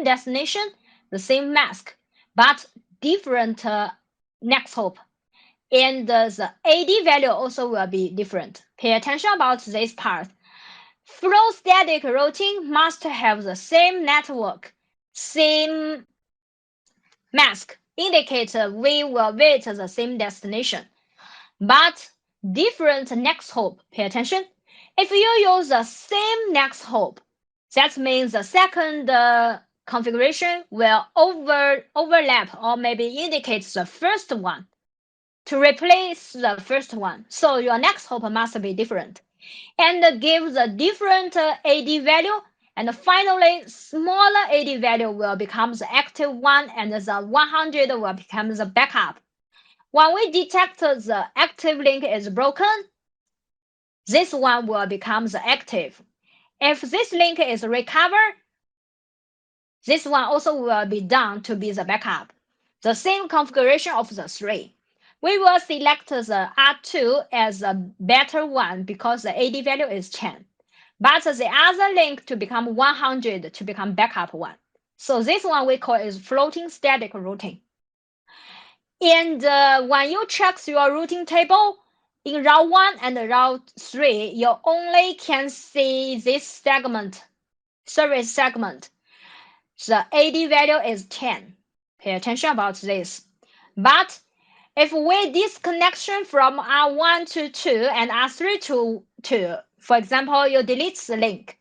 A: destination, the same mask, but different next hop. And the AD value also will be different. Pay attention about this part. Flow static routing must have the same network, same mask, indicate we will visit the same destination, but different next hop. Pay attention. If you use the same next hop, that means the second configuration will overlap or maybe indicate the first one to replace the first one. So your next hop must be different and give the different AD value. And finally, smaller AD value will become the active one and the 100 will become the backup. When we detect the active link is broken, this one will become the active. If this link is recovered, this one also will be done to be the backup. The same configuration of the 3. We will select the R2 as a better one because the AD value is 10. But the other link to become 100 to become backup one. So this one we call is floating static routing. And when you check your routing table, in route 1 and route 3, you only can see this segment, service segment. The AD value is 10. Pay attention about this. But if we disconnection from R1 to 2 and R3 to 2, for example, you delete the link,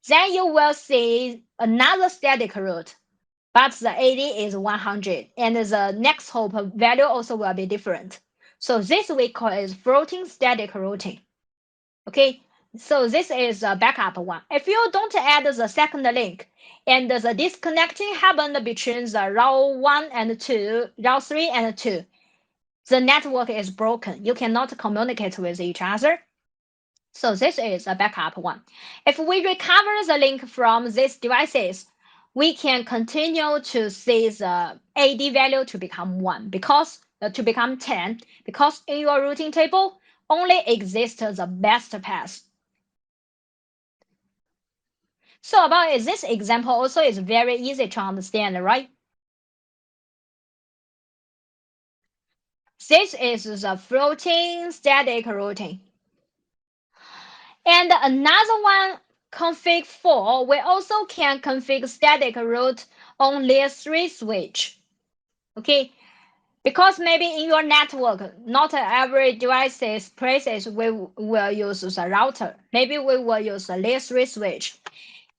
A: then you will see another static route, but the AD is 100 and the next hop value also will be different. So this we call is floating static routing. Okay, so this is a backup one. If you don't add the second link and the disconnecting happened between the route 1 and 2, route 3 and 2, the network is broken. You cannot communicate with each other. So this is a backup one. If we recover the link from these devices, we can continue to see the AD value to become 1 because to become 10 because in your routing table only exists the best path. So about this example also is very easy to understand, right? This is the floating static routing. And another one, config 4, we also can configure static route on layer 3 switch. Okay, because maybe in your network, not every devices places we will use the router. Maybe we will use the layer 3 switch.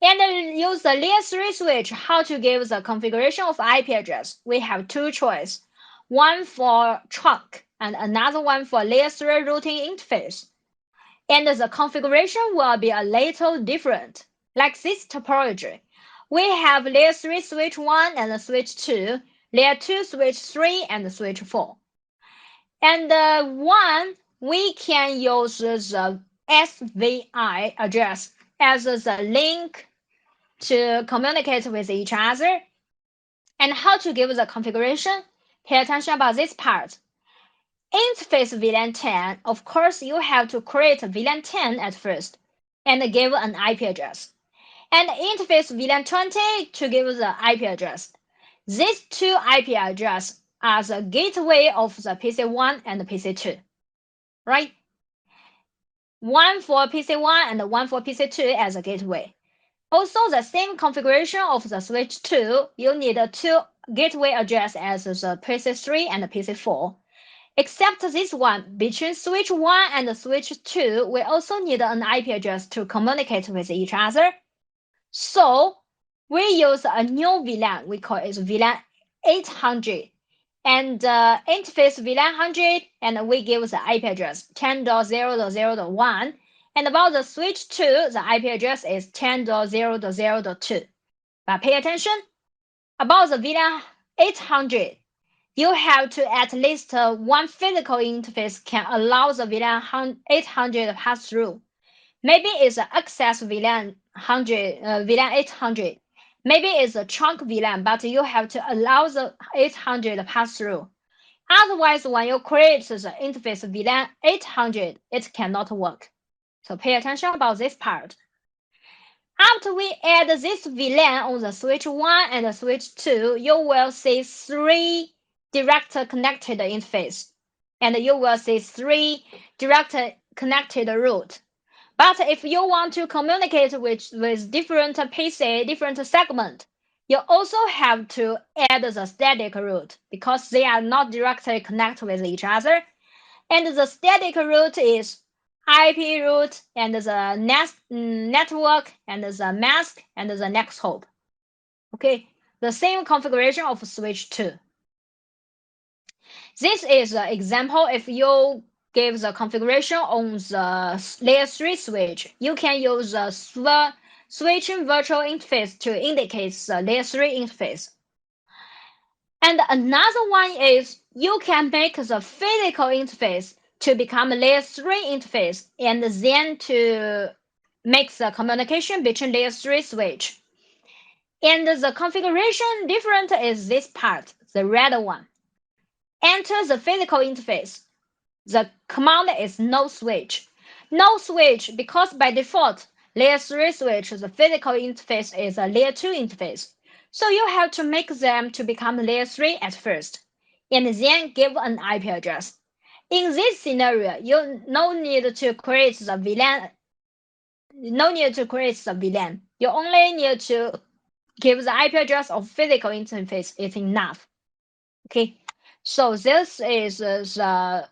A: And use the layer 3 switch, how to give the configuration of IP address. We have 2 choices, one for trunk and another one for layer 3 routing interface. And the configuration will be a little different. Like this topology, we have layer 3 switch 1 and switch 2, layer 2 switch 3 and switch 4. And one, we can use the SVI address as the link to communicate with each other. And how to give the configuration? Pay attention about this part. Interface VLAN 10, of course, you have to create VLAN 10 at first and give an IP address. And interface VLAN 20 to give the IP address. These 2 IP addresses are the gateway of the PC1 and the PC2, right? One for PC1 and one for PC2 as a gateway. Also, the same configuration of the switch 2, you need 2 gateway address as the PC3 and the PC4. Except this one, between switch 1 and switch 2, we also need an IP address to communicate with each other. So we use a new VLAN, we call it VLAN 800. And interface VLAN 100, and we give the IP address 10.0.0.1 And about the switch 2, the IP address is 10.0.0.2. But pay attention, about the VLAN 800, you have to at least one physical interface can allow the VLAN 800 pass through. Maybe it's an access VLAN VLAN 800. Maybe it's a trunk VLAN, but you have to allow the 800 pass through. Otherwise, when you create the interface VLAN 800, it cannot work. So pay attention about this part. After we add this VLAN on the switch 1 and the switch 2, you will see 3 direct connected interface, and you will see 3 direct connected route. But if you want to communicate with different PC, different segment, you also have to add the static route because they are not directly connected with each other. And the static route is IP route and the network and the mask and the next hop. Okay, the same configuration of switch 2. This is an example. If you give the configuration on the layer 3 switch, you can use the switching virtual interface to indicate the layer 3 interface. And another one is you can make the physical interface to become a layer 3 interface and then to make the communication between layer 3 switch. And the configuration different is this part, the red one. Enter the physical interface. The command is no switch. No switch because by default, layer 3 switch, the physical interface is a layer 2 interface. So you have to make them to become layer 3 at first, and then give an IP address. In this scenario, you no need to create the VLAN. No need to create the VLAN. You only need to give the IP address of physical interface is enough. Okay, so this is the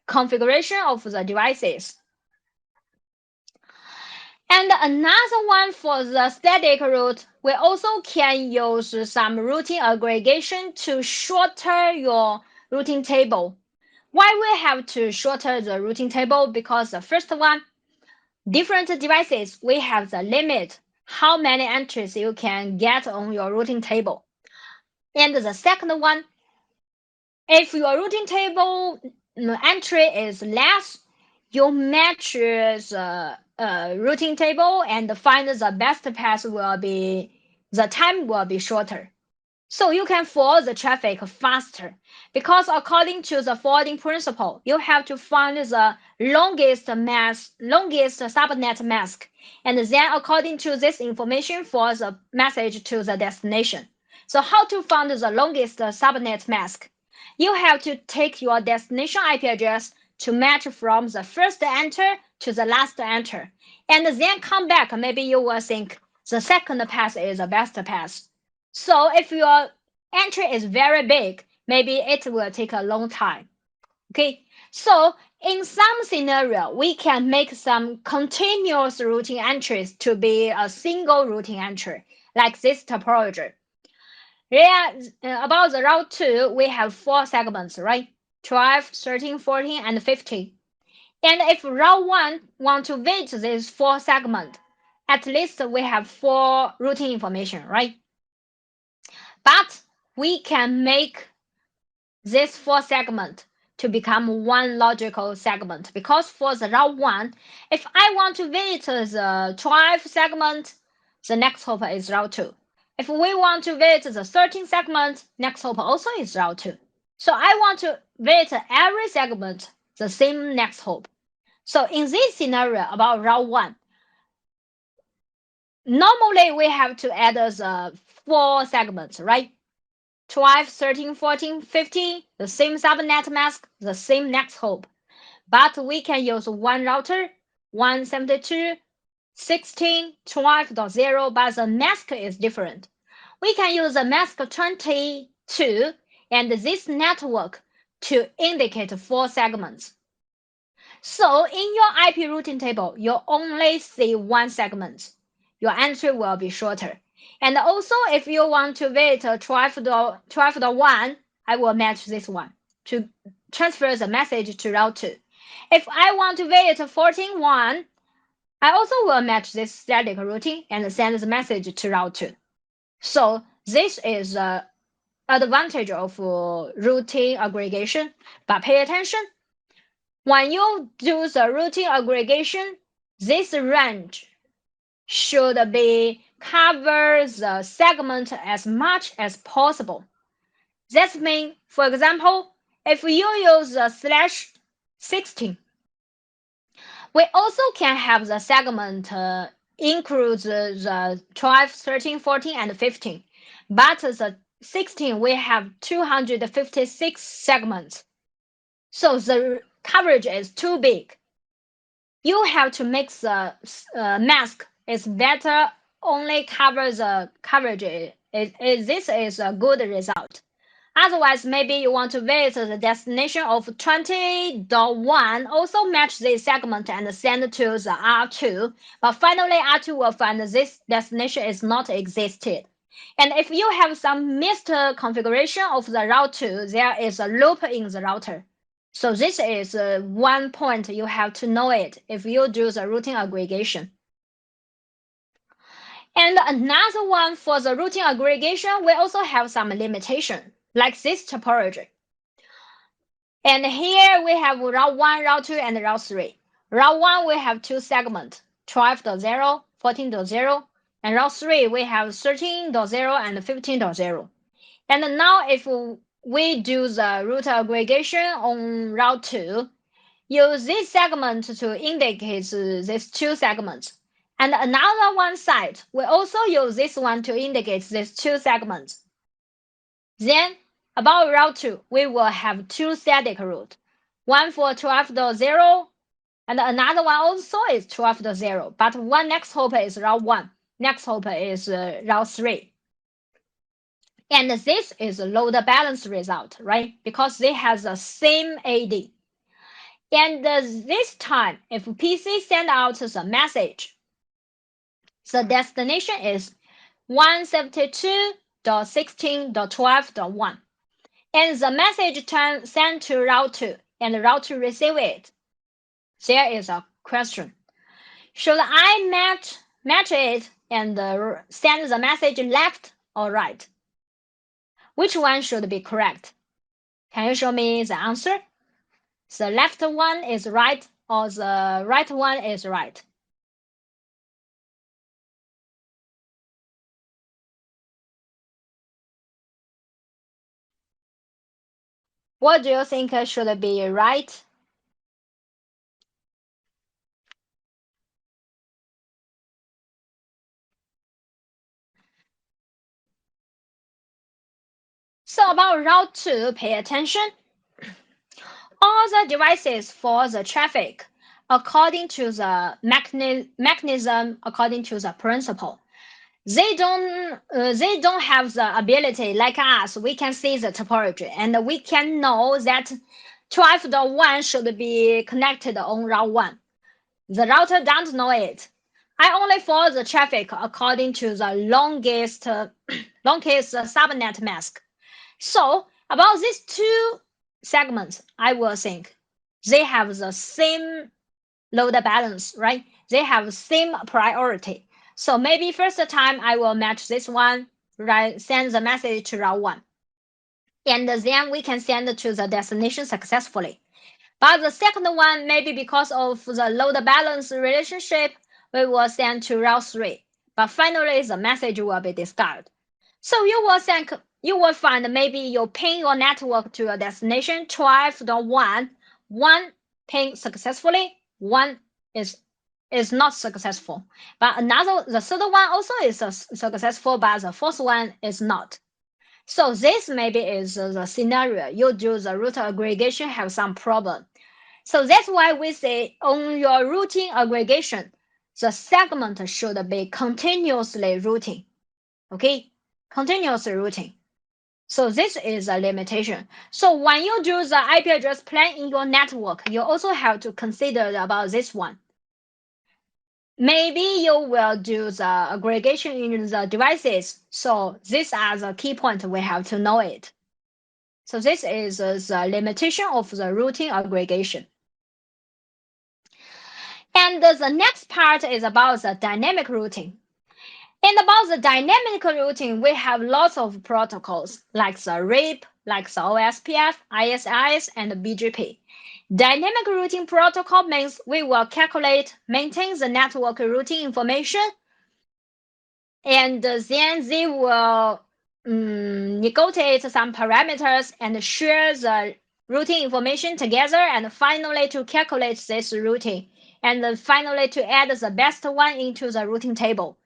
A: configuration of the devices. And another one for the static route, we also can use some routing aggregation to shorten your routing table. Why we have to shorten the routing table? Because the first one, different devices, we have the limit how many entries you can get on your routing table. And the second one, if your routing table entry is less, you match the routing table and find the best path the time will be shorter. So you can forward the traffic faster because according to the forwarding principle, you have to find the longest subnet mask, and then according to this information forward the message to the destination. So how to find the longest subnet mask? You have to take your destination IP address to match from the first enter to the last enter, and then come back. Maybe you will think the second path is the best path. So if your entry is very big, maybe it will take a long time. Okay, so in some scenario, we can make some continuous routing entries to be a single routing entry, like this topology. Yeah, about the route 2, we have 4 segments, right? 12, 13, 14, and 15. And if route 1 want to visit these 4 segments, at least we have 4 routing information, right? But we can make this 4 segment to become one logical segment because for the route 1, if I want to visit the 12 segment, the next hop is route 2. If we want to visit the 13 segment, next hop also is route 2. So I want to visit every segment the same next hop. So in this scenario about route 1, normally we have to add the 4 segments, right? 12, 13, 14, 15, the same subnet mask, the same next hop. But we can use one router, 172, 16, 12.0, but the mask is different. We can use the mask 22 and this network to indicate 4 segments. So in your IP routing table, you only see 1 segment. Your entry will be shorter. And also, if you want to wait 12.1, I will match this one to transfer the message to route 2. If I want to wait 14.1, I also will match this static routing and send the message to route 2. So this is the advantage of routing aggregation. But pay attention, when you do the routing aggregation, this range should be cover the segment as much as possible. That means, for example, if you use the /16, we also can have the segment include the 12, 13, 14, and 15. But the 16, we have 256 segments. So the coverage is too big. You have to make the mask is better, only cover the coverage. This is a good result. Otherwise, maybe you want to visit the destination of 20.1, also match this segment and send to the R2. But finally, R2 will find this destination is not existed. And if you have some missed configuration of the route 2, there is a loop in the router. So this is one point you have to know it if you do the routing aggregation. And another one for the routing aggregation, we also have some limitation, like this topology. And here we have route 1, route 2, and route 3. Route 1, we have two segments, 12.0, 14.0, and route 3, we have 13.0 and 15.0. And now if we do the route aggregation on route 2, use this segment to indicate these two segments. And another one side, we also use this one to indicate these two segments. Then, about route 2, we will have two static routes, one for 12.0, and another one also is 12.0, but one next hop is route 1, next hop is route 3. And this is a load balance result, right? Because they have the same AD. And this time, if PC send out the message, the destination is 172.16.12.1. And the message sent to route 2, and route 2 receive it. There is a question. Should I match it and send the message left or right? Which one should be correct? Can you show me the answer? The left one is right or the right one is right? What do you think should be right? So about route 2, pay attention. All the devices for the traffic according to the mechanism, according to the principle. They don't have the ability like us. We can see the topology and we can know that 12.1 should be connected on route 1. The router don't know it. I only follow the traffic according to the longest subnet mask. So about these two segments, I will think they have the same load balance, right? They have same priority. So maybe first time I will match this one, right? Send the message to route 1. And then we can send to the destination successfully. But the second one, maybe because of the load balance relationship, we will send to route 3. But finally, the message will be discarded. So you will find maybe you ping your network to a destination 12.1, one ping successfully, one is not successful. But the third one also is successful, but the fourth one is not. So this maybe is the scenario. You do the route aggregation have some problem. So that's why we say on your routing aggregation, the segment should be continuously routing. Okay, continuous routing. So this is a limitation. So when you do the IP address plan in your network, you also have to consider about this one. Maybe you will do the aggregation in the devices. So these are the key points we have to know it. So this is the limitation of the routing aggregation. And the next part is about the dynamic routing. And about the dynamic routing, we have lots of protocols like the RIP, like the OSPF, ISIS, and BGP. Dynamic routing protocol means we will calculate, maintain the network routing information, and then they will negotiate some parameters and share the routing information together, and finally to calculate this routing, and finally to add the best one into the routing table.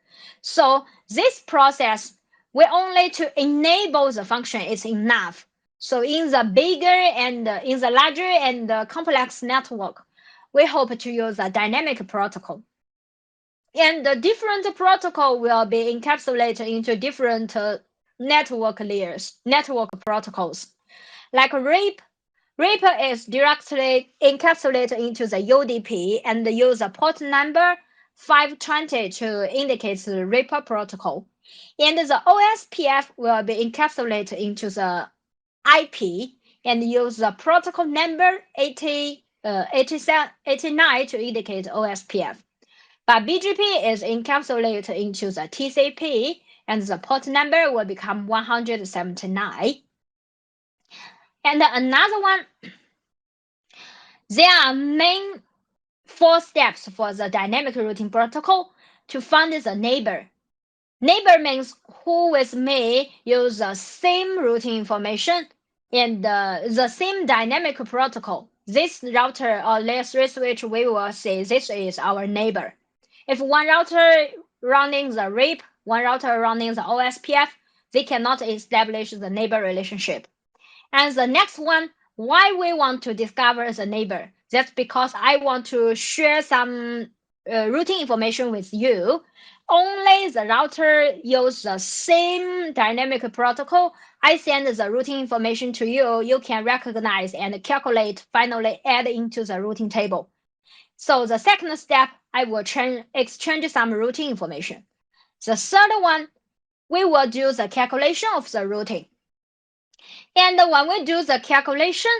A: So this process, we only to enable the function is enough. So in the bigger and in the larger and complex network, we hope to use a dynamic protocol. And the different protocol will be encapsulated into different network layers, network protocols. Like RIP, RIP is directly encapsulated into the UDP and use a port number 520 to indicate the RIP protocol. And the OSPF will be encapsulated into the IP and use the protocol number 89 to indicate OSPF. But BGP is encapsulated into the TCP, and the port number will become 179. And another one, there are main 4 steps for the dynamic routing protocol to find the neighbor. Neighbor means who with me use the same routing information and the same dynamic protocol. This router or layer 3 switch, we will say this is our neighbor. If one router running the RIP, one router running the OSPF, they cannot establish the neighbor relationship. And the next one, why we want to discover the neighbor? That's because I want to share some routing information with you. Only the router use the same dynamic protocol. I send the routing information to you. You can recognize and calculate, finally add into the routing table. So the second step, I will exchange some routing information. The third one, we will do the calculation of the routing. And when we do the calculation,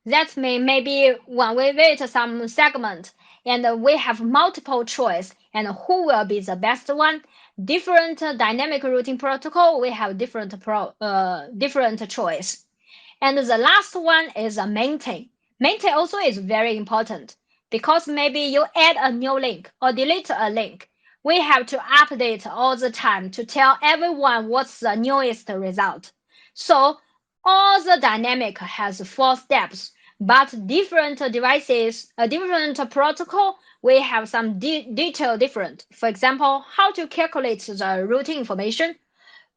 A: that means maybe when we wait some segment and we have multiple choice and who will be the best one. Different dynamic routing protocol, we have different choice. And the last one is a maintain. Maintain also is very important because maybe you add a new link or delete a link. We have to update all the time to tell everyone what's the newest result. So all the dynamic has 4 steps, but different devices, a different protocol, we have some detail different. For example, how to calculate the routing information.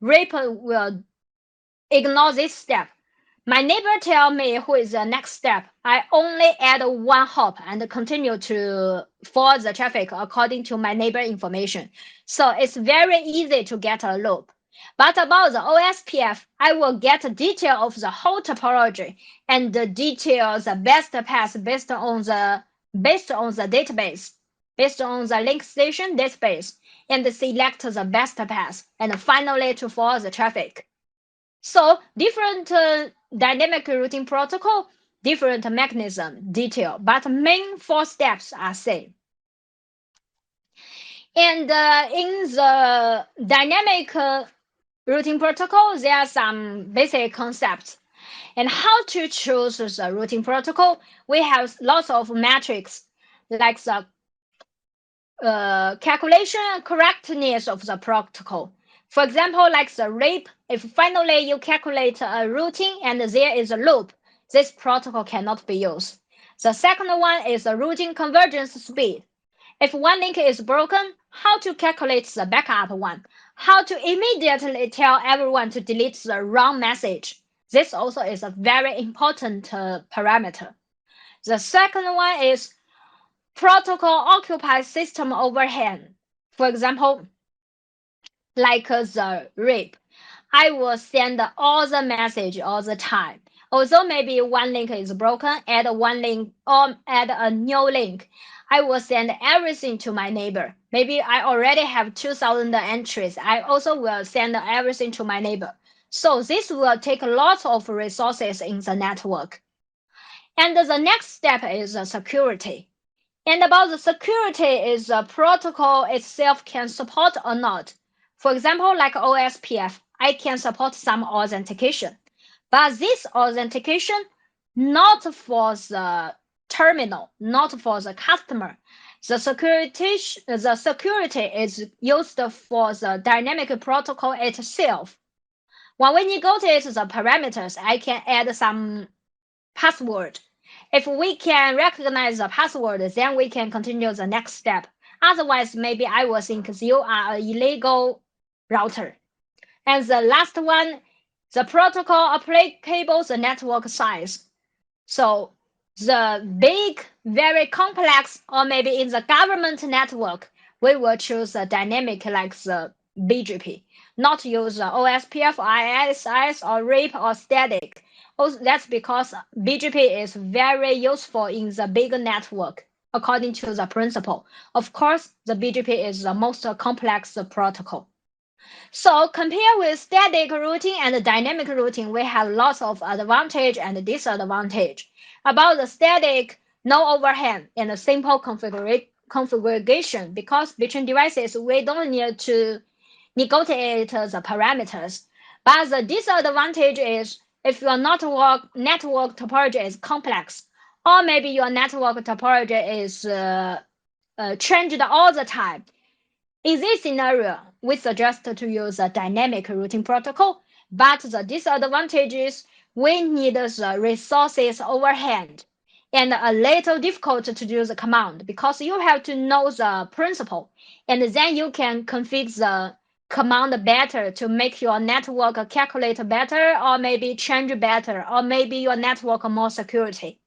A: RIP will ignore this step. My neighbor tell me who is the next step. I only add one hop and continue to forward the traffic according to my neighbor information. So it's very easy to get a loop. But about the OSPF, I will get detail of the whole topology and detail the best path based on the database, based on the link station database, and select the best path, and finally to forward the traffic. So different dynamic routing protocol, different mechanism, detail, but main 4 steps are same. And in the dynamic routing protocol, there are some basic concepts. And how to choose the routing protocol, we have lots of metrics like the calculation correctness of the protocol. For example, like the RIP, if finally you calculate a routing and there is a loop, this protocol cannot be used. The second one is the routing convergence speed. If one link is broken, how to calculate the backup one? How to immediately tell everyone to delete the wrong message? This also is a very important parameter. The second one is protocol occupies system overhead. For example, like the RIP, I will send all the message all the time. Although maybe one link is broken, add one link or add a new link, I will send everything to my neighbor. Maybe I already have 2,000 entries. I also will send everything to my neighbor. So this will take lots of resources in the network. And the next step is security. And about the security is the protocol itself can support or not. For example, like OSPF, I can support some authentication, but this authentication not for the terminal, not for the customer. The security is used for the dynamic protocol itself. When we negotiate the parameters, I can add some password. If we can recognize the password, then we can continue the next step. Otherwise, maybe I will think you are an illegal router. And the last one, the protocol applicable the network size. So the big, very complex, or maybe in the government network, we will choose a dynamic like the BGP, not use the OSPF, ISIS, or RAP, or static. Also, that's because BGP is very useful in the big network, according to the principle. Of course, the BGP is the most complex protocol. So compare with static routing and dynamic routing, we have lots of advantage and disadvantage. About the static, no overhead and a simple configuration because between devices, we don't need to negotiate the parameters. But the disadvantage is if your network topology is complex, or maybe your network topology is changed all the time. In this scenario, we suggest to use a dynamic routing protocol, but the disadvantage is we need the resources overhead and a little difficult to use the command because you have to know the principle and then you can configure the command better to make your network calculate better or maybe change better or maybe your network more security.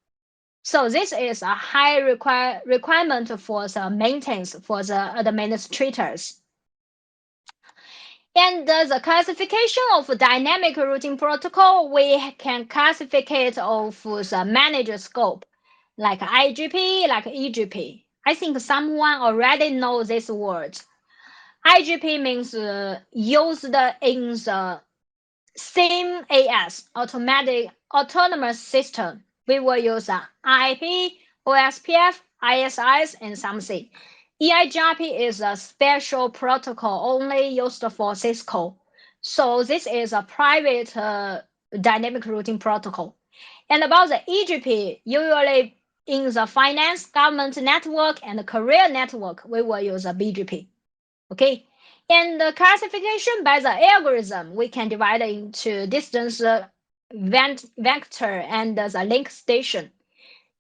A: So this is a high requirement for the maintenance for the administrators. And the classification of dynamic routing protocol, we can classify it of the manager scope, like IGP, like EGP. I think someone already knows this word. IGP means used in the same AS, autonomous system. We will use IP, OSPF, ISIS, and something. EIGRP is a special protocol only used for Cisco. So this is a private dynamic routing protocol. And about the EGP, usually in the finance, government network, and career network, we will use a BGP. Okay. And the classification by the algorithm, we can divide into distance vector and the link station.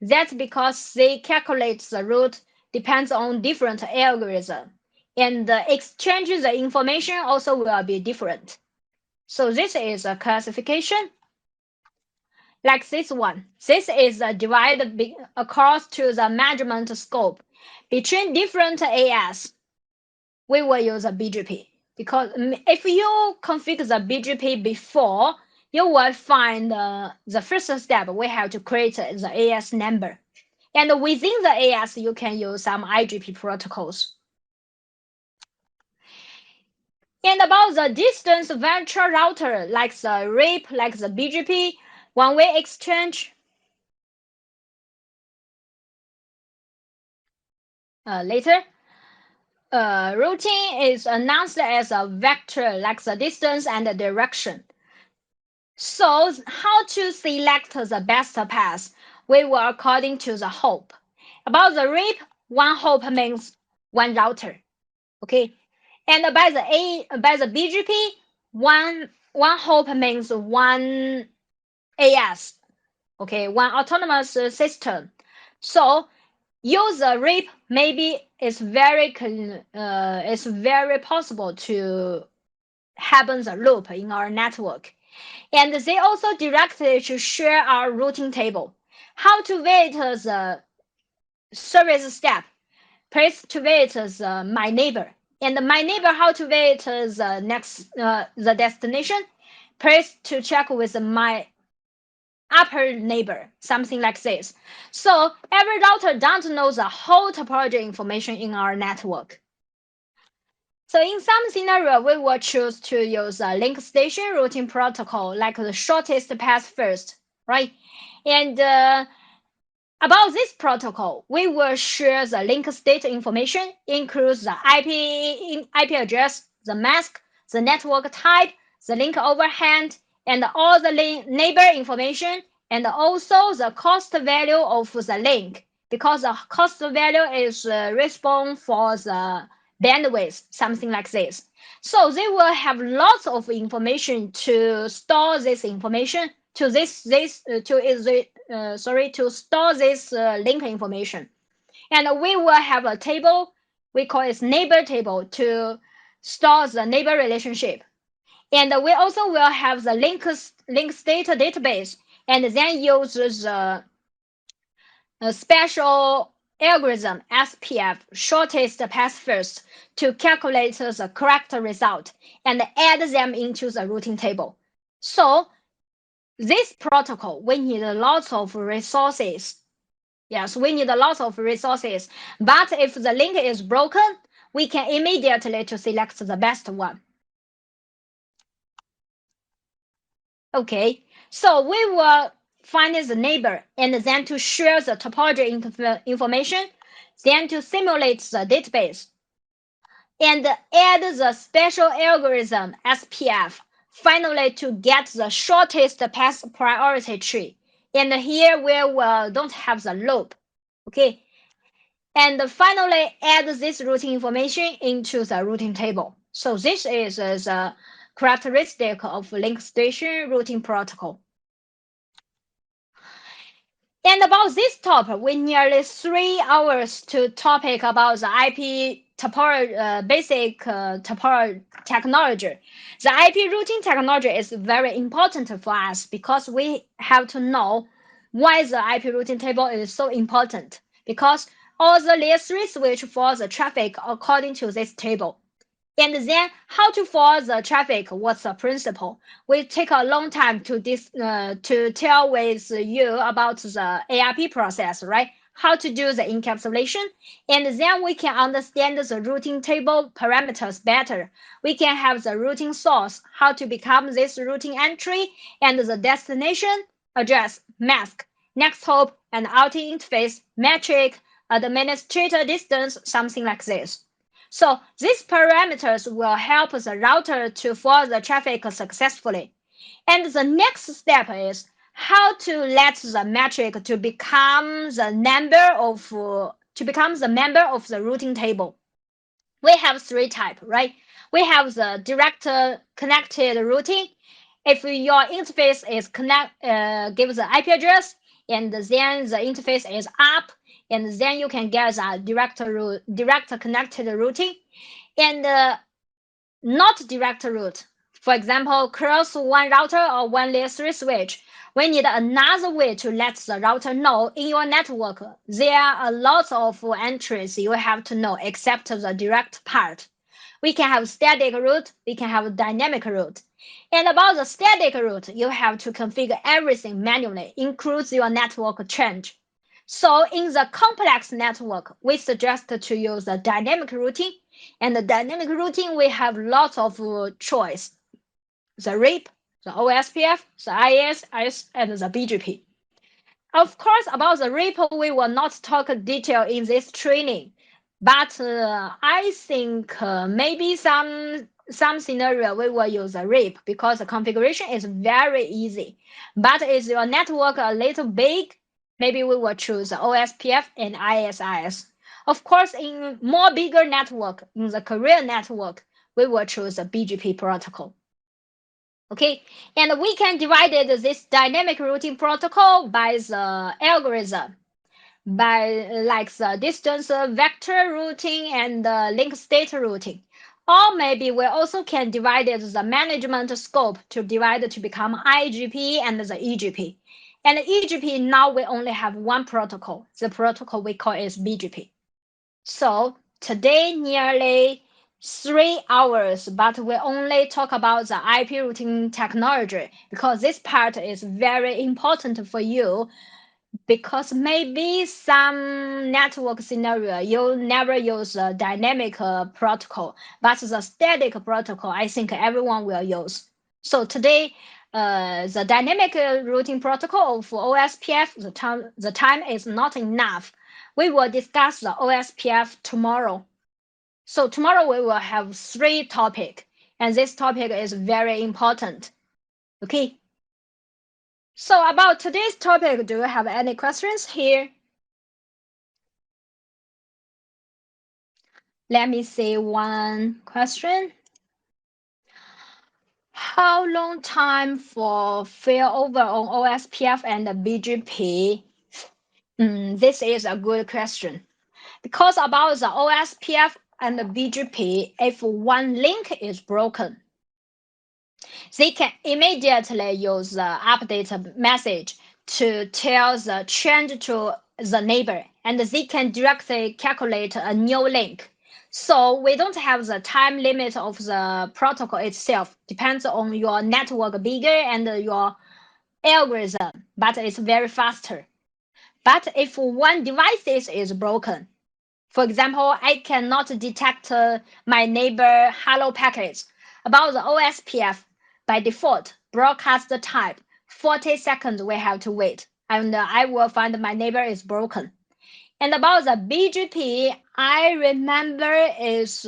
A: That's because they calculate the route depends on different algorithm. And the exchange the information also will be different. So this is a classification like this one. This is a divide across to the measurement scope. Between different AS, we will use a BGP because if you configure the BGP before, you will find the first step we have to create the AS number. And within the AS, you can use some IGP protocols. And about the distance virtual router, like the RAP, like the BGP, when we exchange later, routing is announced as a vector, like the distance and the direction. So how to select the best path? We will according to the hop. About the RAP, one hop means one router. Okay. And by the BGP, one hop means one AS. Okay, one autonomous system. So use the RAP maybe it's very possible to happen the loop in our network. And they also directly to share our routing table. How to wait the service step. Please to wait my neighbor. And my neighbor how to wait the next the destination. Please to check with my upper neighbor, something like this. So every router don't know the whole topology information in our network. So in some scenario, we will choose to use a link station routing protocol, like the shortest path first, right? And About this protocol, we will share the link state information, includes the IP address, the mask, the network type, the link overhead, and all the neighbor information, and also the cost value of the link, because the cost value is response for the bandwidth, something like this. So they will have lots of information to store this information to to store this link information. And we will have a table, we call it neighbor table, to store the neighbor relationship. And we also will have the link state database, and then use the special algorithm SPF, shortest path first, to calculate the correct result and add them into the routing table. So this protocol, we need lots of resources. Yes, we need a lot of resources. But if the link is broken, we can immediately to select the best one. Okay, so we will find the neighbor and then to share the topology information, then to simulate the database and add the special algorithm SPF, finally to get the shortest path priority tree. And here we will don't have the loop. Okay, and finally add this routing information into the routing table. So this is the characteristic of link station routing protocol. And about this topic, we nearly 3 hours to topic about the IP topology, basic topology technology. The IP routing technology is very important for us because we have to know why the IP routing table is so important. Because all the layer 3 switch for the traffic according to this table. And then how to follow the traffic, what's the principle? We take a long time to tell with you about the ARP process, right? How to do the encapsulation, and then we can understand the routing table parameters better. We can have the routing source, how to become this routing entry, and the destination, address, mask, next hop, and outer interface, metric, administrator distance, something like this. So these parameters will help the router to follow the traffic successfully. And the next step is how to let the metric to become the member of the routing table. We have 3 types, right? We have the direct connected routing. If your interface is give the IP address, and then the interface is up, and then you can get the direct connected routing, and not direct route. For example, cross one router or one layer 3 switch. We need another way to let the router know in your network there are a lot of entries you have to know except the direct part. We can have static route, we can have dynamic route. And about the static route, you have to configure everything manually, includes your network change. So in the complex network, we suggest to use the dynamic routing. And the dynamic routing, we have lots of choice. The RIP, the OSPF, the ISS, and the BGP. Of course, about the RIP, we will not talk detail in this training. But I think maybe some scenario we will use a RIP because the configuration is very easy. But is your network a little big? Maybe we will choose OSPF and ISIS. Of course, in more bigger network, in the Korean network, we will choose the BGP protocol. Okay, and we can divide this dynamic routing protocol by the algorithm, by like the distance vector routing and the link state routing. Or maybe we also can divide the management scope to divide to become IGP and the EGP. And EGP now we only have one protocol. The protocol we call is BGP. So today nearly 3 hours, but we only talk about the IP routing technology because this part is very important for you because maybe some network scenario you never use a dynamic protocol, but the static protocol I think everyone will use. So today the dynamic routing protocol for OSPF, the time is not enough. We will discuss the OSPF tomorrow. So tomorrow we will have 3 topics, and this topic is very important. Okay. So about today's topic, do you have any questions here? Let me see one question. How long time for failover on OSPF and BGP? This is a good question. Because about the OSPF and the BGP, if one link is broken, they can immediately use the update message to tell the change to the neighbor, and they can directly calculate a new link. So we don't have the time limit of the protocol itself. Depends on your network bigger and your algorithm, but it's very faster. But if one device is broken, for example, I cannot detect my neighbor hello packets about the OSPF. By default, broadcast type, 40 seconds we have to wait, and I will find my neighbor is broken. And about the BGP, I remember is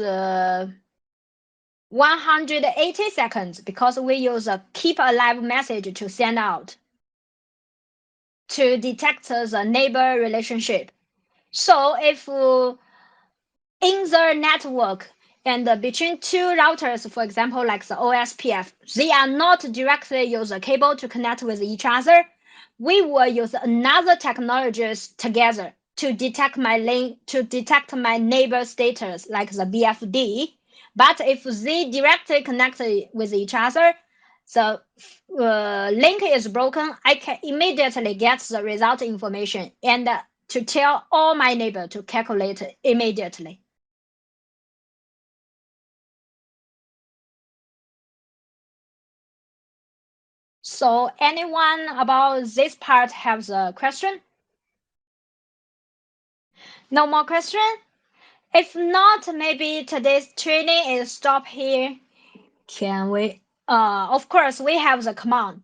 A: 180 seconds because we use a keep alive message to send out to detect the neighbor relationship. So if in the network and between 2 routers, for example, like the OSPF, they are not directly use a cable to connect with each other. We will use another technologies together to detect my neighbor status, like the BFD. But if they directly connect with each other, the link is broken, I can immediately get the result information and to tell all my neighbor to calculate immediately. So anyone about this part has a question? No more question? If not, maybe today's training is stop here. Can we? Of course, we have the command.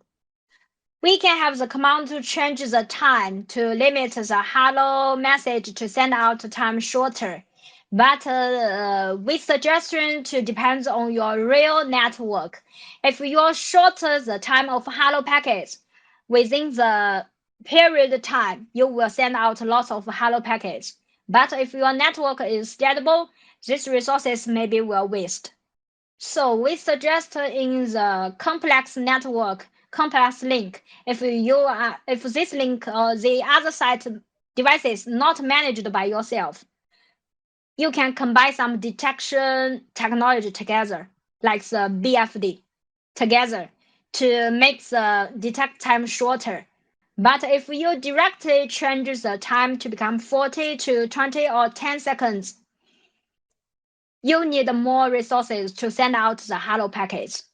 A: We can have the command to change the time to limit the hello message to send out time shorter. But with suggestion to depends on your real network. If you shorter the time of hello packets within the period time, you will send out lots of hello packets. But if your network is stable, these resources maybe will waste. So we suggest in the complex network, complex link, if this link or the other site devices not managed by yourself, you can combine some detection technology together, like the BFD, together to make the detect time shorter. But if you directly change the time to become 40 to 20 or 10 seconds, you need more resources to send out the hello packets.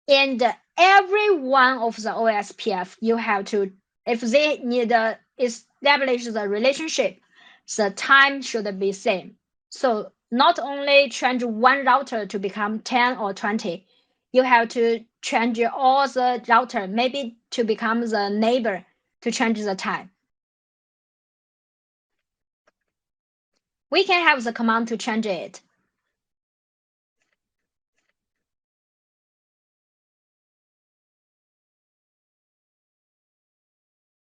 A: And every one of the OSPF, you have to, if they need to establish the relationship, the time should be same. So not only change one router to become 10 or 20, you have to change all the router, maybe to become the neighbor to change the time. We can have the command to change it.